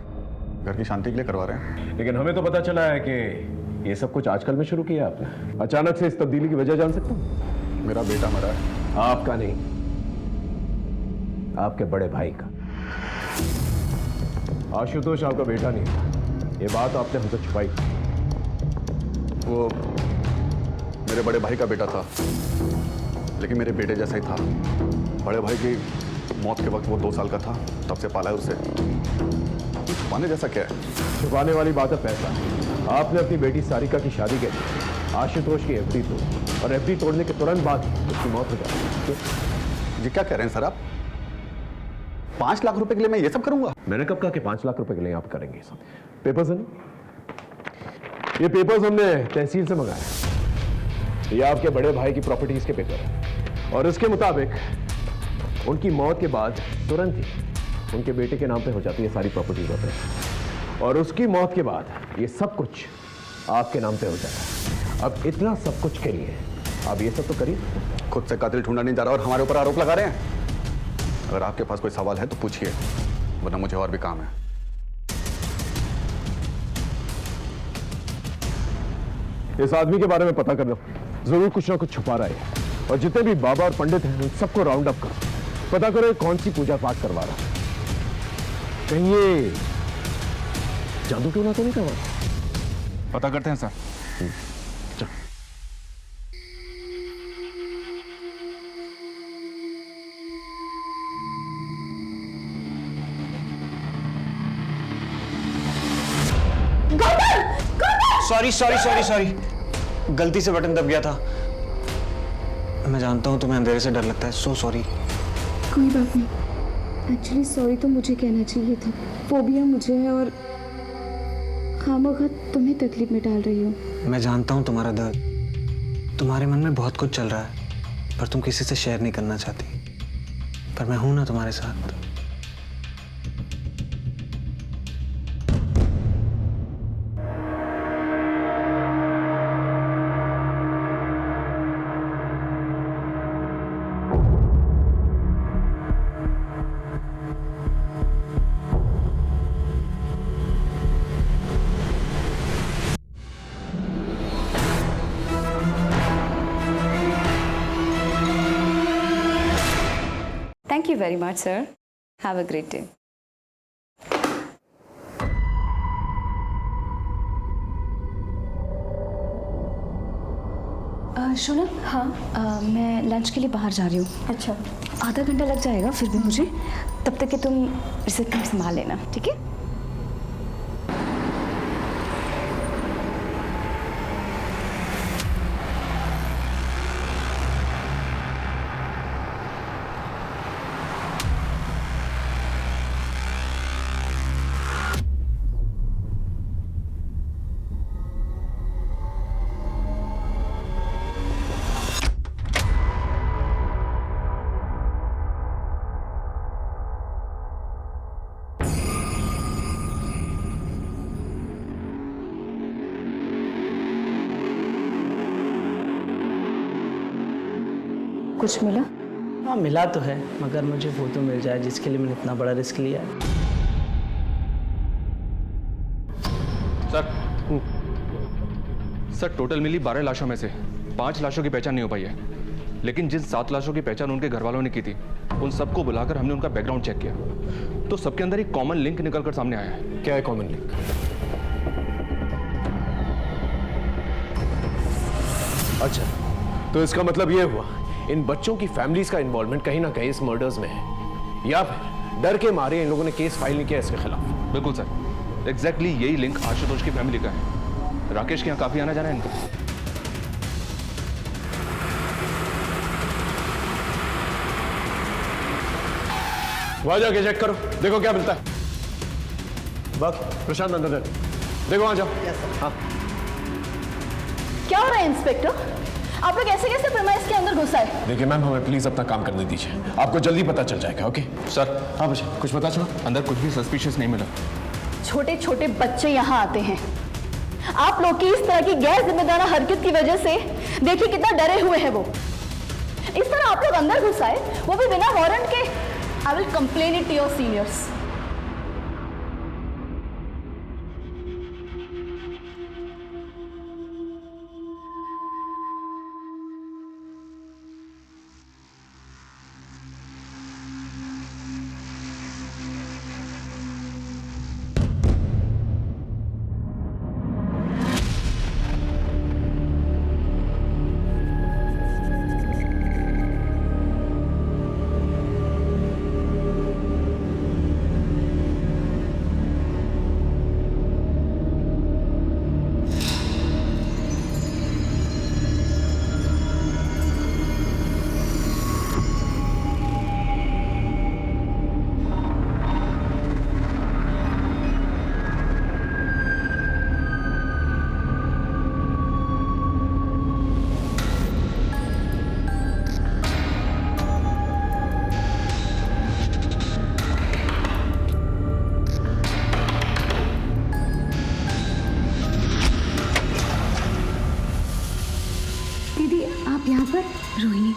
घर की शांति के लिए करवा रहे हैं। लेकिन हमें तो पता चला है कि ये सब कुछ आजकल में शुरू किया आपने। अचानक से इस तब्दीली की वजह जान सकता हूँ? मेरा बेटा मरा है। आपका नहीं, आपके बड़े भाई का। आशुतोष आपका बेटा नहीं था, ये बात आपने हमसे छुपाई। वो मेरे बड़े भाई का बेटा था, लेकिन मेरे बेटे जैसा ही था। बड़े भाई की मौत के वक्त वो 2 साल का था, तब से पाला है उसे। छुपाने जैसा क्या है? छुपाने वाली बात है पैसा। आपने अपनी बेटी सारिका की शादी के लिए आशुतोष की एफडी तोड़ी, और एफडी तोड़ने के तुरंत बाद उसकी मौत हो जाती। जी क्या कह रहे हैं सर आप? 5 लाख रुपए के लिए मैं ये सब करूंगा? मैंने कब कहा कि 5 लाख रुपए के लिए आप करेंगे सब? पेपर्स हैं, ये पेपर्स हमने तहसील से मंगाए। ये आपके बड़े भाई की प्रॉपर्टीज के पेपर है, और इसके मुताबिक उनकी मौत के बाद तुरंत ही उनके बेटे के नाम पे हो जाती है सारी प्रॉपर्टीज होते हैं, और उसकी मौत के बाद ये सब कुछ आपके नाम पे हो जाता है। अब इतना सब कुछ के लिए आप ये सब तो करिए। खुद से कातिल ढूंढा नहीं जा रहा और हमारे ऊपर आरोप लगा रहे हैं। अगर आपके पास कोई सवाल है तो पूछिए, वरना मुझे और भी काम है। इस आदमी के बारे में पता कर लो, जरूर कुछ ना कुछ छुपा रहा है। और जितने भी बाबा और पंडित हैं उन सबको राउंड अप करो, पता करो कौन सी पूजा पाठ करवा रहा है। कहीं ये जादू टोना तो नहीं करवा? पता करते हैं सर। चल। सॉरी सॉरी सॉरी सॉरी, गलती से बटन दब गया था। मैं जानता हूँ तुम्हें अंधेरे से डर लगता है, सो सॉरी। कोई बात नहीं। एक्चुअली सॉरी तो मुझे कहना चाहिए था। फोबिया मुझे है और खामखा तुम्हें तकलीफ में डाल रही हूँ। मैं जानता हूँ तुम्हारा दर्द, तुम्हारे मन में बहुत कुछ चल रहा है, पर तुम किसी से शेयर नहीं करना चाहती। पर मैं हूं ना तुम्हारे साथ। Thank you very much, sir. Have a great day. शोनम, हाँ मैं लंच के लिए बाहर जा रही हूँ। अच्छा, आधा घंटा लग जाएगा फिर भी मुझे। तब तक कि तुम रिसेप्शन संभाल लेना, ठीक है? कुछ मिला? हाँ मिला तो है, मगर मुझे वो तो मिल जाए जिसके लिए मैंने इतना बड़ा रिस्क लिया है। सर टोटल मिली 12 लाशों में से 5 लाशों की पहचान नहीं हो पाई है, लेकिन जिन 7 लाशों की पहचान उनके घर वालों ने की थी उन सबको बुलाकर हमने उनका बैकग्राउंड चेक किया, तो सबके अंदर एक कॉमन लिंक निकलकर सामने आया है। क्या है कॉमन लिंक? अच्छा, तो इसका मतलब यह हुआ इन बच्चों की फैमिलीज का इन्वॉल्वमेंट कहीं ना कहीं इस मर्डर्स में है, या फिर डर के मारे इन लोगों ने केस फाइल नहीं किया इसके खिलाफ। बिल्कुल सर, एग्जैक्टली यही लिंक आशुतोष की फैमिली का है। राकेश के यहाँ काफी आना जाना है इनका। वहां जाके चेक करो, देखो क्या मिलता है। बस प्रशांत अंदर देखो, वहां जाओ। हाँ। क्या हो रहा है इंस्पेक्टर? आप लोग ऐसे कैसे प्रेमाइस के अंदर घुस आए? देखिए मैम, हमें प्लीज अपना काम करने दीजिए, आपको जल्दी पता चल जाएगा। Okay sir. हाँ बच्चे, कुछ पता चला? अंदर कुछ भी सस्पिशियस नहीं मिला। छोटे छोटे बच्चे यहाँ आते हैं। आप लोग की इस तरह की गैर जिम्मेदार हरकत की वजह से देखिए कितना डरे हुए हैं वो। इस तरह आप लोग अंदर घुस आए, वो भी बिना वारंट के। I will complain it to your seniors. Rohini,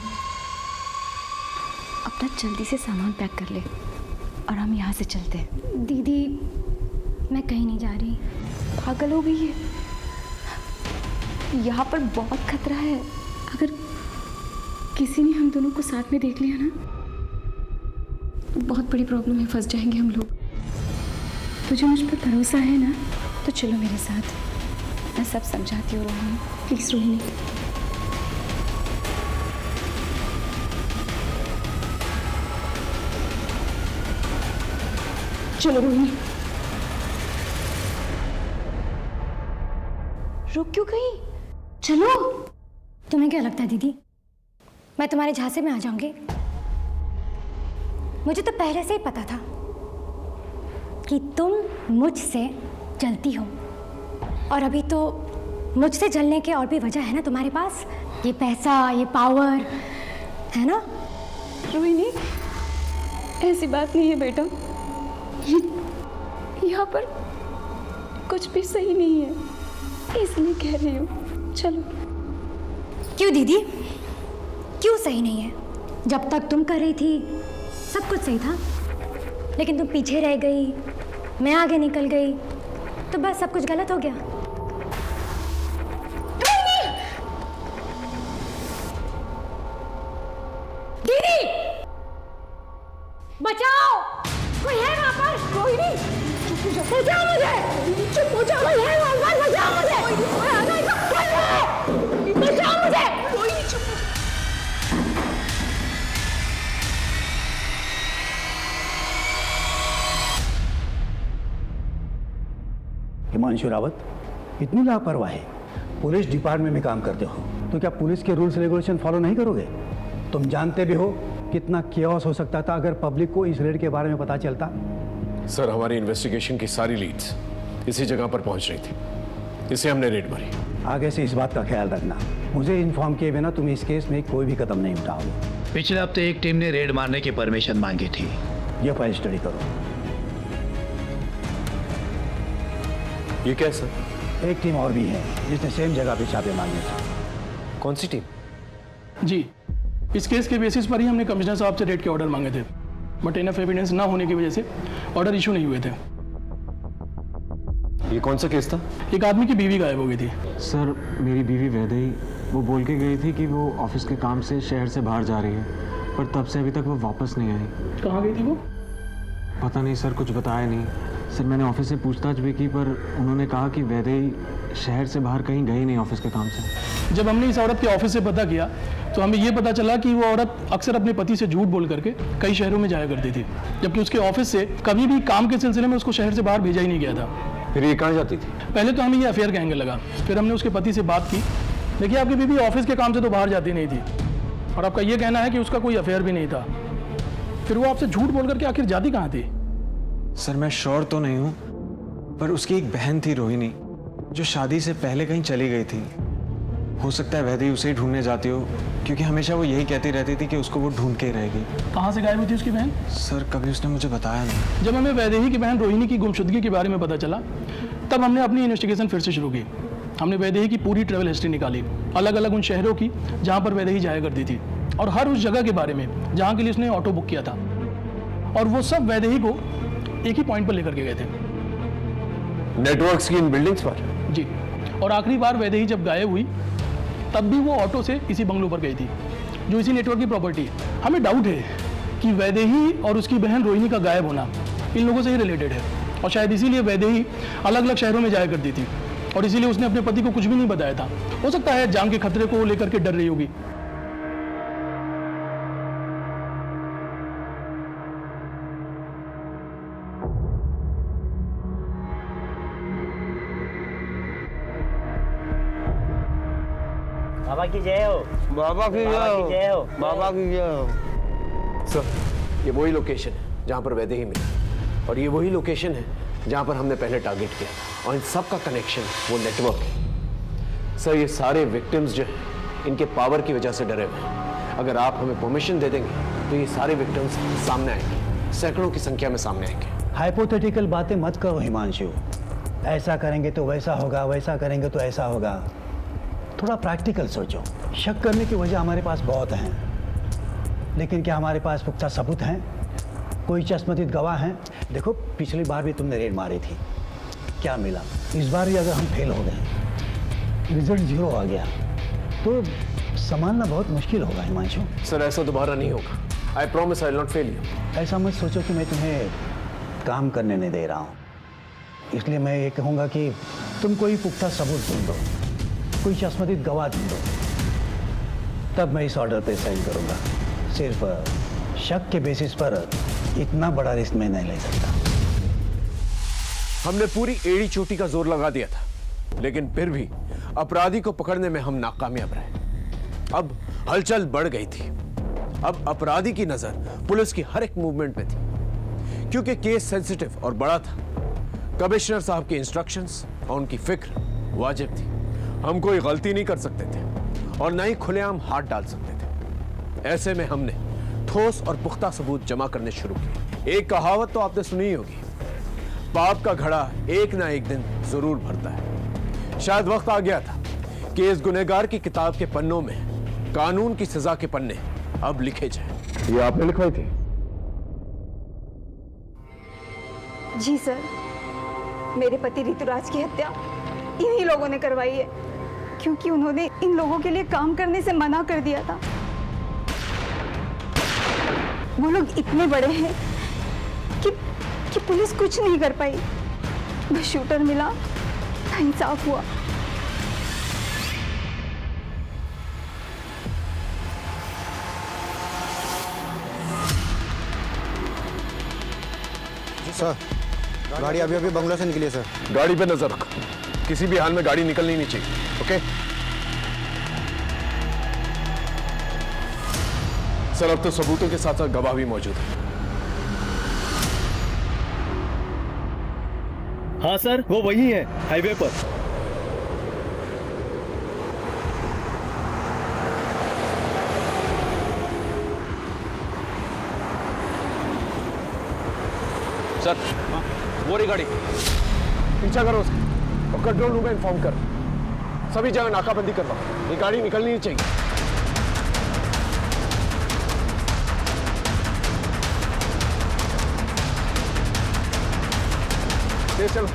अपना जल्दी से सामान पैक कर ले और हम यहाँ से चलते हैं। दीदी, मैं कहीं नहीं जा रही। पागल हो गई है? यहाँ पर बहुत खतरा है। अगर किसी ने हम दोनों को साथ में देख लिया ना, तो बहुत बड़ी प्रॉब्लम में फंस जाएंगे हम लोग। तुझे मुझ पर भरोसा है ना? तो चलो मेरे साथ, मैं सब समझाती हूँ रोहिणी। प्लीज़ रोहिणी। चलो रोहिणी। रुक क्यों गई? चलो। तुम्हें क्या लगता है दीदी, मैं तुम्हारे झांसे में आ जाऊंगी? मुझे तो पहले से ही पता था कि तुम मुझसे जलती हो, और अभी तो मुझसे जलने के और भी वजह है ना तुम्हारे पास। ये पैसा, ये पावर है ना? रोहिणी, ऐसी बात नहीं है बेटा। यहाँ पर कुछ भी सही नहीं है, इसलिए कह रही हूँ। चलो। क्यों दीदी, क्यों सही नहीं है? जब तक तुम कर रही थी सब कुछ सही था, लेकिन तुम पीछे रह गई, मैं आगे निकल गई, तो बस सब कुछ गलत हो गया। दीदी, बचाओ! कोई है वहाँ पर? रोहिणी, बचाओ मुझे! चुप हो जाओ! कोई है वहाँ पर? बचाओ मुझे! कोई आ जाएगा! कोई है! बचाओ मुझे! रोहिणी, चुप हो जाओ! हिमांशु रावत, इतनी लापरवाही। पुलिस डिपार्टमेंट में काम करते हो तो क्या पुलिस के रूल्स रेगुलेशन फॉलो नहीं करोगे? तुम जानते भी हो कितना केओस हो सकता था अगर पब्लिक को इस रेड के बारे में पता चलता। सर, हमारी इन्वेस्टिगेशन की सारी लीड्स इसी जगह पर पहुंच रही थी, इसे हमने रेड मारी। आगे से इस बात का ख्याल रखना, मुझे इन्फॉर्म किए बिना तुम इस केस में कोई भी कदम नहीं उठाओगे। पिछले हफ्ते एक टीम ने रेड मारने की परमिशन मांगी थी। ये फाइल स्टडी करो। ये क्या है सर? एक टीम और भी है जिसने सेम जगह पे छापे मारने थे। कौन सी टीम? जी, इस केस के बेसिस पर ही हमने कमिश्नर साहब से रेड के ऑर्डर मांगे थे, बट इनफ एविडेंस ना होने की वजह से ऑर्डर इशू नहीं हुए थे। ये कौन सा केस था? एक आदमी की बीवी गायब हो गई थी। सर, मेरी बीवी वैदेही, वो बोल के गई थी कि वो ऑफिस के काम से शहर से बाहर जा रही है, पर तब से अभी तक वो वापस नहीं आई। कहाँ गई थी वो? पता नहीं सर, कुछ बताया नहीं। सर, मैंने ऑफिस से पूछताछ भी की, पर उन्होंने कहा कि वैदेही शहर से बाहर कहीं गई नहीं ऑफिस के काम से। जब हमने इस औरत के ऑफिस से पता किया तो हमें ये पता चला कि वो औरत अक्सर अपने पति से झूठ बोल करके कई शहरों में जाया करती थी, जबकि उसके ऑफिस से कभी भी काम के सिलसिले में उसको शहर से बाहर भेजा ही नहीं गया था। फिर ये कहाँ जाती थी? पहले तो हमें ये अफेयर का एंगल लगा, फिर हमने उसके पति से बात की। देखिए, आपकी बीवी ऑफिस के काम से तो बाहर जाती नहीं थी और आपका ये कहना है कि उसका कोई अफेयर भी नहीं था, फिर वो आपसे झूठ बोल करके आखिर जाती कहाँ थी? सर मैं श्योर तो नहीं हूँ, पर उसकी एक बहन थी रोहिणी, जो शादी से पहले कहीं चली गई थी। हो सकता है वैदेही उसे ही ढूंढने जाती हो, क्योंकि हमेशा वो यही कहती रहती थी कि उसको वो ढूंढ के ही रहेगी। कहाँ से गायब हुई थी उसकी बहन? सर कभी उसने मुझे बताया नहीं। जब हमें वैदेही की बहन रोहिणी की गुमशुदगी के बारे में पता चला, तब हमने अपनी इन्वेस्टिगेशन फिर से शुरू की। हमने वैदेही की पूरी ट्रैवल हिस्ट्री निकाली, अलग अलग उन शहरों की जहाँ पर वैदेही जाया करती थी, और हर उस जगह के बारे में जहाँ के लिए उसने ऑटो बुक किया था, और वो सब वैदेही को एक ही पॉइंट पर लेकर के गए थे, नेटवर्क्स की इन बिल्डिंग्स पर। जी, और आखिरी बार वैदेही जब गायब हुई तब भी वो ऑटो से इसी बंगलों पर गई थी, जो इसी नेटवर्क की प्रॉपर्टी है। हमें डाउट है कि वैदेही और उसकी बहन रोहिणी का गायब होना इन लोगों से ही रिलेटेड है, और शायद इसीलिए वैदेही अलग अलग शहरों में जाया करती थी, और इसीलिए उसने अपने पति को कुछ भी नहीं बताया था। हो सकता है जान के खतरे को लेकर के डर रही होगी। बाबा की जय हो। बाबा की जय हो। बाबा की जय हो। सर, ये वही लोकेशन है जहाँ पर वैदेही मिली, और ये वही लोकेशन है जहाँ पर हमने पहले टारगेट किया, और इन सब का कनेक्शन वो नेटवर्क है। सर, ये सारे विक्टिम्स जो हैं इनके पावर की वजह से डरे हुए हैं। अगर आप हमें परमिशन दे देंगे तो ये सारे विक्टिम्स सामने आएंगे, सैकड़ों की संख्या में सामने आएंगे। हाइपोथेटिकल बातें मत करो हिमांशु। ऐसा करेंगे तो वैसा होगा, वैसा करेंगे तो ऐसा होगा। थोड़ा प्रैक्टिकल सोचो। शक करने की वजह हमारे पास बहुत हैं, लेकिन क्या हमारे पास पुख्ता सबूत हैं? कोई चश्मदीद गवाह हैं? देखो, पिछली बार भी तुमने रेड मारी थी, क्या मिला? इस बार भी अगर हम फेल हो गए, रिजल्ट 0 आ गया, तो संभालना बहुत मुश्किल होगा हिमांशु। सर, ऐसा दोबारा नहीं होगा। I promise I will not fail you. ऐसा मत सोचो कि मैं तुम्हें काम करने नहीं दे रहा हूँ, इसलिए मैं ये कहूँगा कि तुम कोई पुख्ता सबूत ढूंढ दो, कोई चश्मदीद गवाह ढूंढ दो, तब मैं इस ऑर्डर पे साइन करूँगा। सिर्फ शक के बेसिस पर इतना बड़ा रिस्क मैं नहीं ले सकता। हमने पूरी एड़ी चोटी का जोर लगा दिया था, लेकिन फिर भी अपराधी को पकड़ने में हम नाकामयाब रहे। अब हलचल बढ़ गई थी। अब अपराधी की नजर पुलिस की हर एक मूवमेंट पे थी, क्योंकि केस सेंसिटिव और बड़ा था। कमिश्नर साहब की इंस्ट्रक्शंस और उनकी फिक्र वाजिब थी। हम कोई गलती नहीं कर सकते थे और न ही खुलेआम हाथ डाल सकते थे। ऐसे में हमने ठोस और पुख्ता सबूत जमा करने शुरू किए। एक कहावत तो आपने सुनी ही होगी, पाप का घड़ा एक ना एक दिन जरूर भरता है। शायद वक्त आ गया था कि इस गुनहगार की किताब के पन्नों में कानून की सजा के पन्ने अब लिखे जाएं। ये आपने लिखवाई थी? जी सर, मेरे पति ऋतुराज की हत्या इन्हीं लोगों ने करवाई है, क्योंकि उन्होंने इन लोगों के लिए काम करने से मना कर दिया था। वो लोग इतने बड़े हैं कि पुलिस कुछ नहीं कर पाई। न शूटर मिला, न इंसाफ हुआ। सर, गाड़ी अभी अभी बंगलो से निकली है सर। गाड़ी पे नजर रखो, किसी भी हाल में गाड़ी निकलनी नहीं चाहिए। ओके सर, अब तो सबूतों के साथ साथ गवाह भी मौजूद है। हाँ सर, वो वही है हाईवे पर। सर, वो रही गाड़ी। पीछा करो उसका और कंट्रोल रूम में इन्फॉर्म कर। सभी जगह नाकाबंदी करवाओ, ये गाड़ी निकलनी नहीं चाहिए। तेज चलो।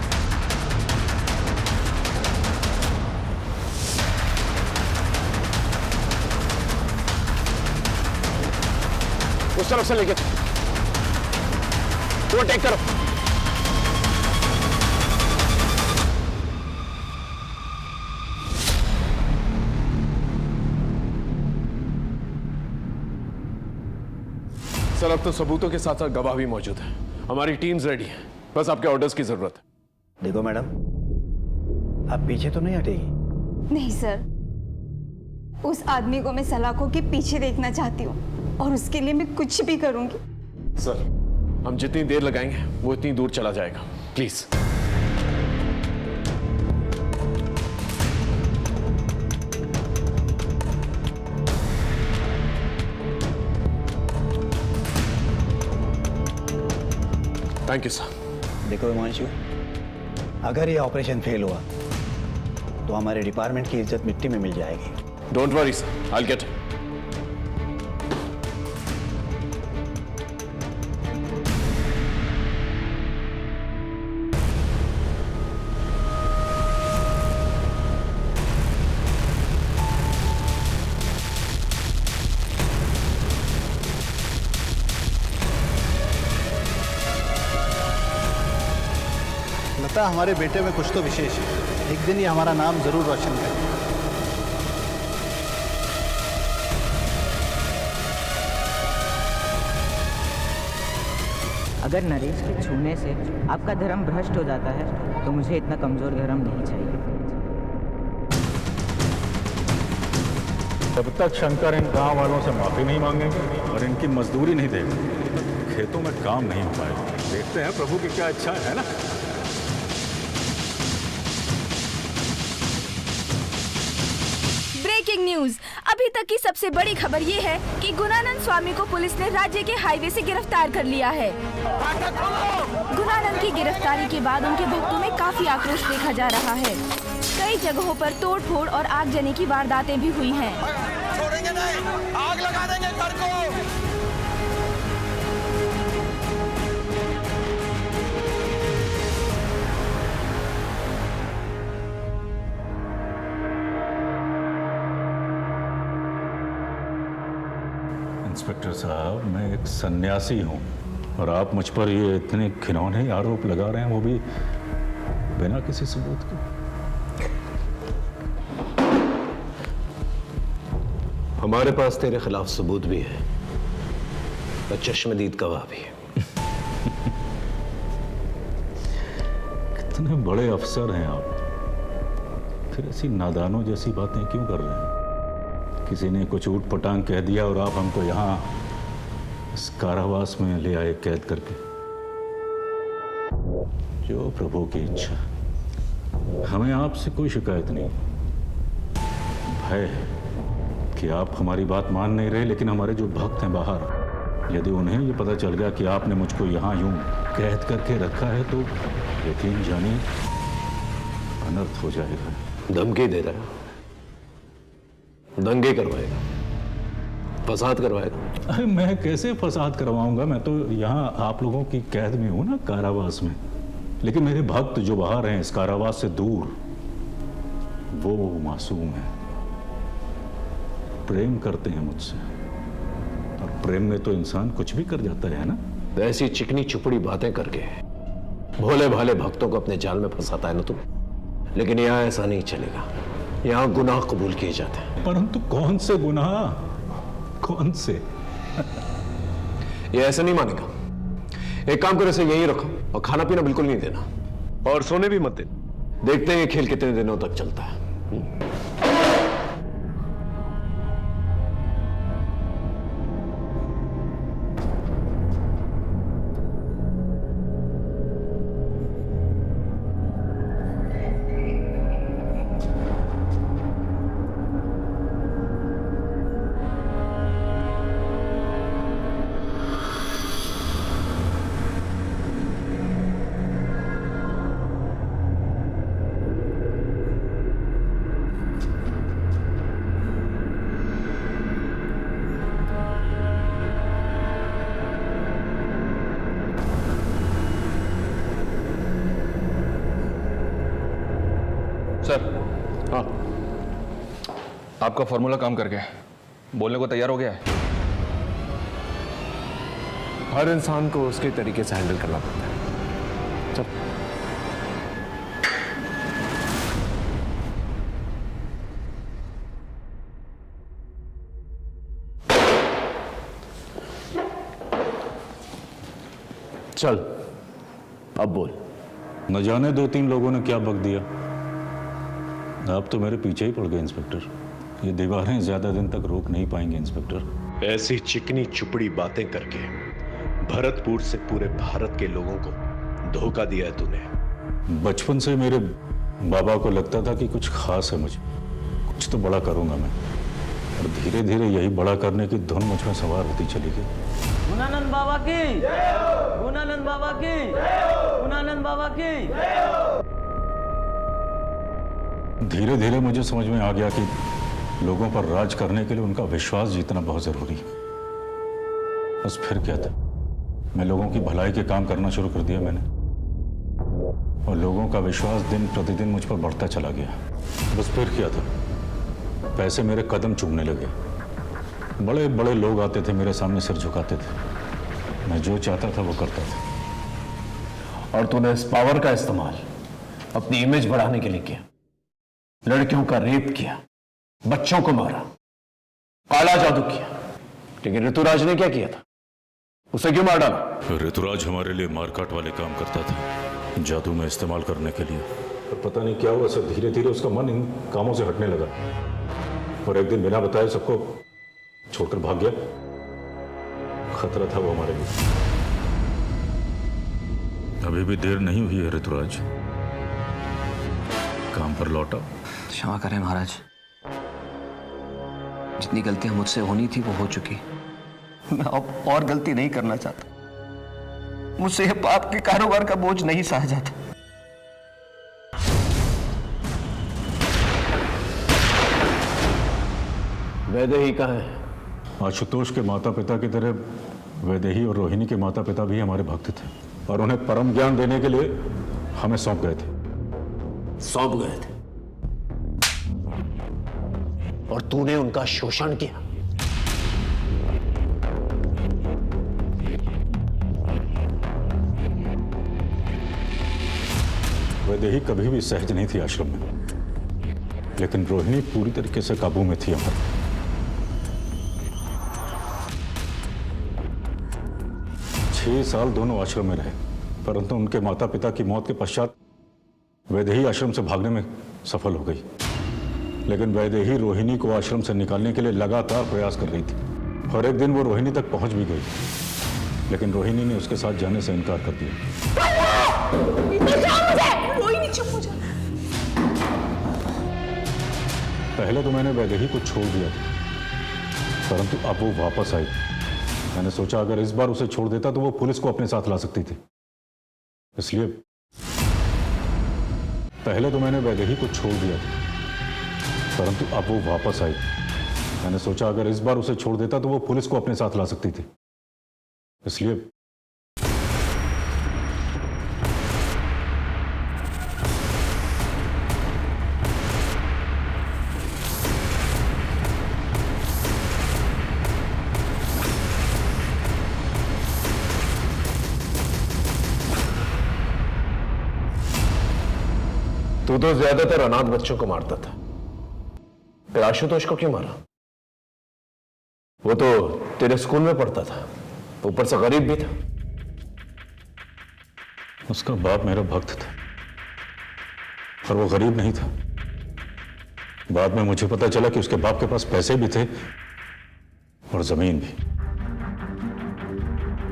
उस तरफ से लेके वो टेक करो। सर अब तो सबूतों के साथ साथ गवाह भी मौजूद है। हमारी टीम्स रेडी है, बस आपके ऑर्डर्स की जरूरत है। देखो मैडम, आप पीछे तो नहीं हटेगी? नहीं सर, उस आदमी को मैं सलाखों के पीछे देखना चाहती हूँ और उसके लिए मैं कुछ भी करूंगी। सर हम जितनी देर लगाएंगे वो इतनी दूर चला जाएगा, प्लीज। Thank you sir. देखो हिमांशु, अगर ये ऑपरेशन फेल हुआ तो हमारे डिपार्टमेंट की इज्जत मिट्टी में मिल जाएगी। Don't worry sir, I will get it. लगता है हमारे बेटे में कुछ तो विशेष है। एक दिन ये हमारा नाम जरूर रोशन करेगा। अगर नरेश के छूने से आपका धर्म भ्रष्ट हो जाता है तो मुझे इतना कमजोर धर्म नहीं चाहिए। जब तक शंकर इन गांव वालों से माफी नहीं मांगेंगे और इनकी मजदूरी नहीं देंगे, खेतों में काम नहीं हो पाएगा। देखते हैं प्रभु की क्या इच्छा है ना। ब्रेकिंग न्यूज, अभी तक की सबसे बड़ी खबर ये है कि गुणानंद स्वामी को पुलिस ने राज्य के हाईवे से गिरफ्तार कर लिया है। गुणानंद की गिरफ्तारी के बाद उनके भक्तों में काफी आक्रोश देखा जा रहा है। कई जगहों पर तोड़फोड़ और आगजनी की वारदातें भी हुई हैं। छोड़ेंगे नहीं, आग लगा देंगे घर को। इंस्पेक्टर साहब, मैं एक सन्यासी हूँ और आप मुझ पर ये इतने घिनौने आरोप लगा रहे हैं, वो भी बिना किसी सबूत के। हमारे पास तेरे खिलाफ सबूत भी है और चश्मदीद गवाह भी है। कितने बड़े अफसर हैं आप, फिर ऐसी नादानों जैसी बातें क्यों कर रहे हैं? किसी ने कुछ ऊट पटांग कह दिया और आप हमको यहाँ इस कारावास में ले आए कैद करके। जो प्रभु की इच्छा, हमें आपसे कोई शिकायत नहीं। भय है कि आप हमारी बात मान नहीं रहे, लेकिन हमारे जो भक्त हैं बाहर, यदि उन्हें ये पता चल गया कि आपने मुझको यहाँ यूं कैद करके रखा है तो यकीन जानिए अनर्थ हो जाएगा। धमकी दे रहा है, दंगे करवाएगा, फसाद करवाएगा। अरे मैं कैसे फसाद करवाऊंगा? मैं तो यहाँ आप लोगों की कैद में हूं ना, कारावास में। लेकिन मेरे भक्त जो बाहर हैं इस कारावास से दूर, वो मासूम है, प्रेम करते हैं मुझसे, और प्रेम में तो इंसान कुछ भी कर जाता है ना। ऐसी चिकनी चुपड़ी बातें करके भोले भाले भक्तों को अपने जाल में फंसाता है ना तुम। लेकिन यहाँ ऐसा नहीं चलेगा, यहाँ गुनाह कबूल किए जाते हैं। परंतु कौन से गुनाह, कौन से? ये ऐसा नहीं मानेगा। एक काम करो, इसे यहीं रखो और खाना पीना बिल्कुल नहीं देना और सोने भी मत देना। देखते हैं ये खेल कितने दिनों तक चलता है। सर, हाँ, आपका फॉर्मूला काम कर गया, बोलने को तैयार हो गया है। हर इंसान को उसके तरीके से हैंडल करना पड़ता है। चल। चल अब बोल। न जाने 2-3 लोगों ने क्या बक दिया। आप तो मेरे पीछे ही पड़ गए इंस्पेक्टर। ये दीवारें ज्यादा दिन तक रोक नहीं पाएंगे इंस्पेक्टर। ऐसी चिकनी चुपड़ी बातें करके भरतपुर से पूरे भारत के लोगों को धोखा दिया है तूने। बचपन से मेरे बाबा को लगता था कि कुछ खास है मुझे, कुछ तो बड़ा करूंगा मैं, और धीरे धीरे यही बड़ा करने की धुन मुझ में सवार होती चली गई। गुणानंद बाबा की, गुणानंद बाबा की, गुणानंद बाबा की। धीरे धीरे मुझे समझ में आ गया कि लोगों पर राज करने के लिए उनका विश्वास जीतना बहुत जरूरी है। बस फिर क्या था, मैं लोगों की भलाई के काम करना शुरू कर दिया मैंने, और लोगों का विश्वास दिन प्रतिदिन मुझ पर बढ़ता चला गया। बस फिर क्या था, पैसे मेरे कदम चूमने लगे। बड़े बड़े लोग आते थे मेरे सामने सिर झुकाते थे, मैं जो चाहता था वो करता था। और तूने इस पावर का इस्तेमाल अपनी इमेज बढ़ाने के लिए किया। लड़कियों का रेप किया, बच्चों को मारा, काला जादू किया। लेकिन ऋतुराज ने क्या किया था? उसे क्यों मार डाला? ऋतुराज हमारे लिए मारकाट वाले काम करता था, जादू में इस्तेमाल करने के लिए। पर पता नहीं क्या हुआ, सब धीरे धीरे उसका मन इन कामों से हटने लगा, और एक दिन बिना बताए सबको छोड़कर भाग गया। खतरा था वो हमारे लिए। अभी भी देर नहीं हुई है ऋतुराज, काम पर लौटा। क्षमा करें महाराज, जितनी गलतियां मुझसे होनी थी वो हो चुकी। मैं अब और गलती नहीं करना चाहता। मुझसे यह पाप के कारोबार का बोझ नहीं सहा जाता। वैदेही कहाँ है? आशुतोष के माता पिता की तरह वैदेही और रोहिणी के माता पिता भी हमारे भक्त थे, और उन्हें परम ज्ञान देने के लिए हमें सौंप गए थे। सौंप गए थे और तूने उनका शोषण किया। वैदेही कभी भी सहज नहीं थी आश्रम में, लेकिन रोहिणी पूरी तरीके से काबू में थी हमारे। 6 साल दोनों आश्रम में रहे, परंतु उनके माता पिता की मौत के पश्चात वैदेही आश्रम से भागने में सफल हो गई। लेकिन वैदेही रोहिणी को आश्रम से निकालने के लिए लगातार प्रयास कर रही थी, और एक दिन वो रोहिणी तक पहुंच भी गई, लेकिन रोहिणी ने उसके साथ जाने से इनकार कर दिया। रोहिणी चुप हो जा। पहले तो मैंने वैदेही को छोड़ दिया था, परंतु अब वो वापस आई। मैंने सोचा अगर इस बार उसे छोड़ देता तो वो पुलिस को अपने साथ ला सकती थी, इसलिए पहले तो मैंने वैदेही को छोड़ दिया था, परंतु अब वो वापस आई। मैंने सोचा अगर इस बार उसे छोड़ देता तो वो पुलिस को अपने साथ ला सकती थी, इसलिए तू तो ज्यादातर अनाथ बच्चों को मारता था, फिर आशुतोष को क्यों मारा? वो तो तेरे स्कूल में पढ़ता था, ऊपर से गरीब भी था। उसका बाप मेरा भक्त था, पर वो गरीब नहीं था। बाद में मुझे पता चला कि उसके बाप के पास पैसे भी थे और जमीन भी,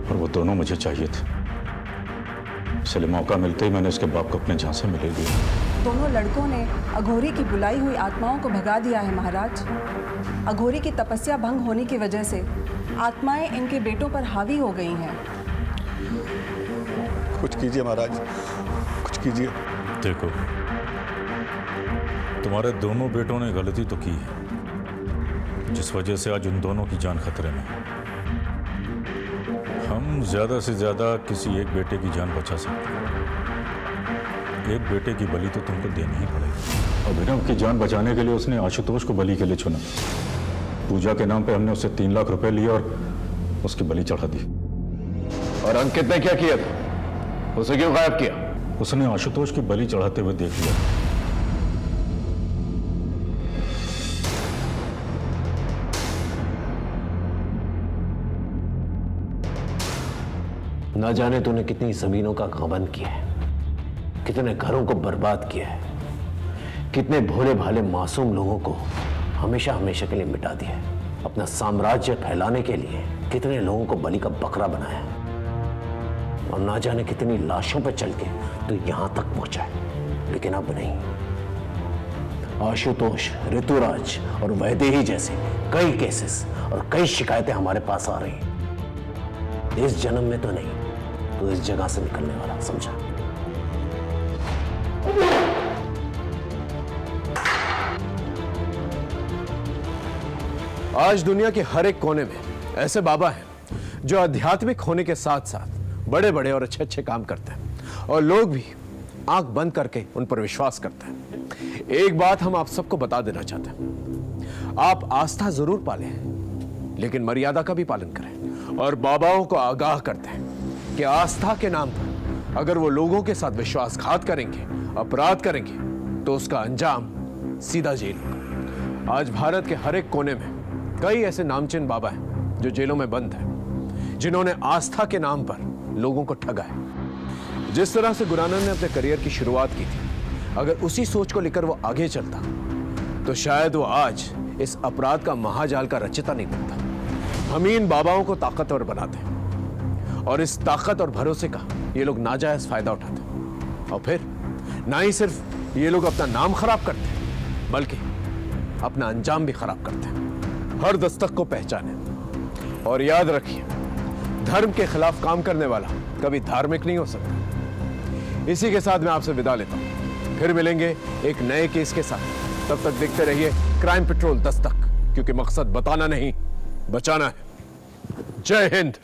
और वो दोनों मुझे चाहिए थे। इसलिए मौका मिलते ही मैंने उसके बाप को अपने झांसे में ले लिया। दोनों लड़कों ने अघोरी की बुलाई हुई आत्माओं को भगा दिया है महाराज। अघोरी की तपस्या भंग होने की वजह से आत्माएं इनके बेटों पर हावी हो गई हैं। कुछ कीजिए महाराज, कुछ कीजिए। देखो, तुम्हारे दोनों बेटों ने गलती तो की है, जिस वजह से आज उन दोनों की जान खतरे में है। हम ज्यादा से ज्यादा किसी एक बेटे की जान बचा सकते हैं। एक बेटे की बलि तो तुमको देनी ही पड़ेगी। अभिनव की जान बचाने के लिए उसने आशुतोष को बलि के लिए चुना। पूजा के नाम पे हमने उससे 3 लाख रुपए लिए और उसकी बलि चढ़ा दी। और अंकित ने क्या किया था? उसे क्यों गायब किया? उसने आशुतोष की बलि चढ़ाते हुए देख लिया। ना जाने तूने कितनी जमीनों का गबन किया है, कितने घरों को बर्बाद किया है, कितने भोले भाले मासूम लोगों को हमेशा हमेशा के लिए मिटा दिया है, अपना साम्राज्य फैलाने के लिए कितने लोगों को बलि का बकरा बनाया, और ना जाने कितनी लाशों पर चल के तो यहां तक पहुंचा है। लेकिन अब नहीं। आशुतोष, ऋतुराज और वैदेही जैसे कई केसेस और कई शिकायतें हमारे पास आ रही हैं। इस जन्म में तो नहीं, तो इस जगह से निकलने वाला, समझा? आज दुनिया के हर एक कोने में ऐसे बाबा हैं जो आध्यात्मिक होने के साथ साथ बड़े बड़े और अच्छे अच्छे काम करते हैं, और लोग भी आंख बंद करके उन पर विश्वास करते हैं। एक बात हम आप सबको बता देना चाहते हैं, आप आस्था जरूर पालें, लेकिन मर्यादा का भी पालन करें। और बाबाओं को आगाह करते हैं कि आस्था के नाम पर अगर वो लोगों के साथ विश्वासघात करेंगे, अपराध करेंगे, तो उसका अंजाम सीधा जेल होगा। आज भारत के हर एक कोने में कई ऐसे नामचीन बाबा हैं जो जेलों में बंद हैं, जिन्होंने आस्था के नाम पर लोगों को ठगा है। जिस तरह से गुरुनानक ने अपने करियर की शुरुआत की थी, अगर उसी सोच को लेकर वो आगे चलता तो शायद वो आज इस अपराध का महाजाल का रचयिता नहीं बनता। हम इन बाबाओं को ताकतवर बनाते हैं, और इस ताकत और भरोसे का ये लोग नाजायज फायदा उठाते हैं। और फिर ना ही सिर्फ ये लोग अपना नाम खराब करते हैं, बल्कि अपना अंजाम भी खराब करते हैं। हर दस्तक को पहचाने और याद रखिए, धर्म के खिलाफ काम करने वाला कभी धार्मिक नहीं हो सकता। इसी के साथ मैं आपसे विदा लेता हूं, फिर मिलेंगे एक नए केस के साथ। तब तक देखते रहिए क्राइम पेट्रोल दस्तक, क्योंकि मकसद बताना नहीं, बचाना है। जय हिंद।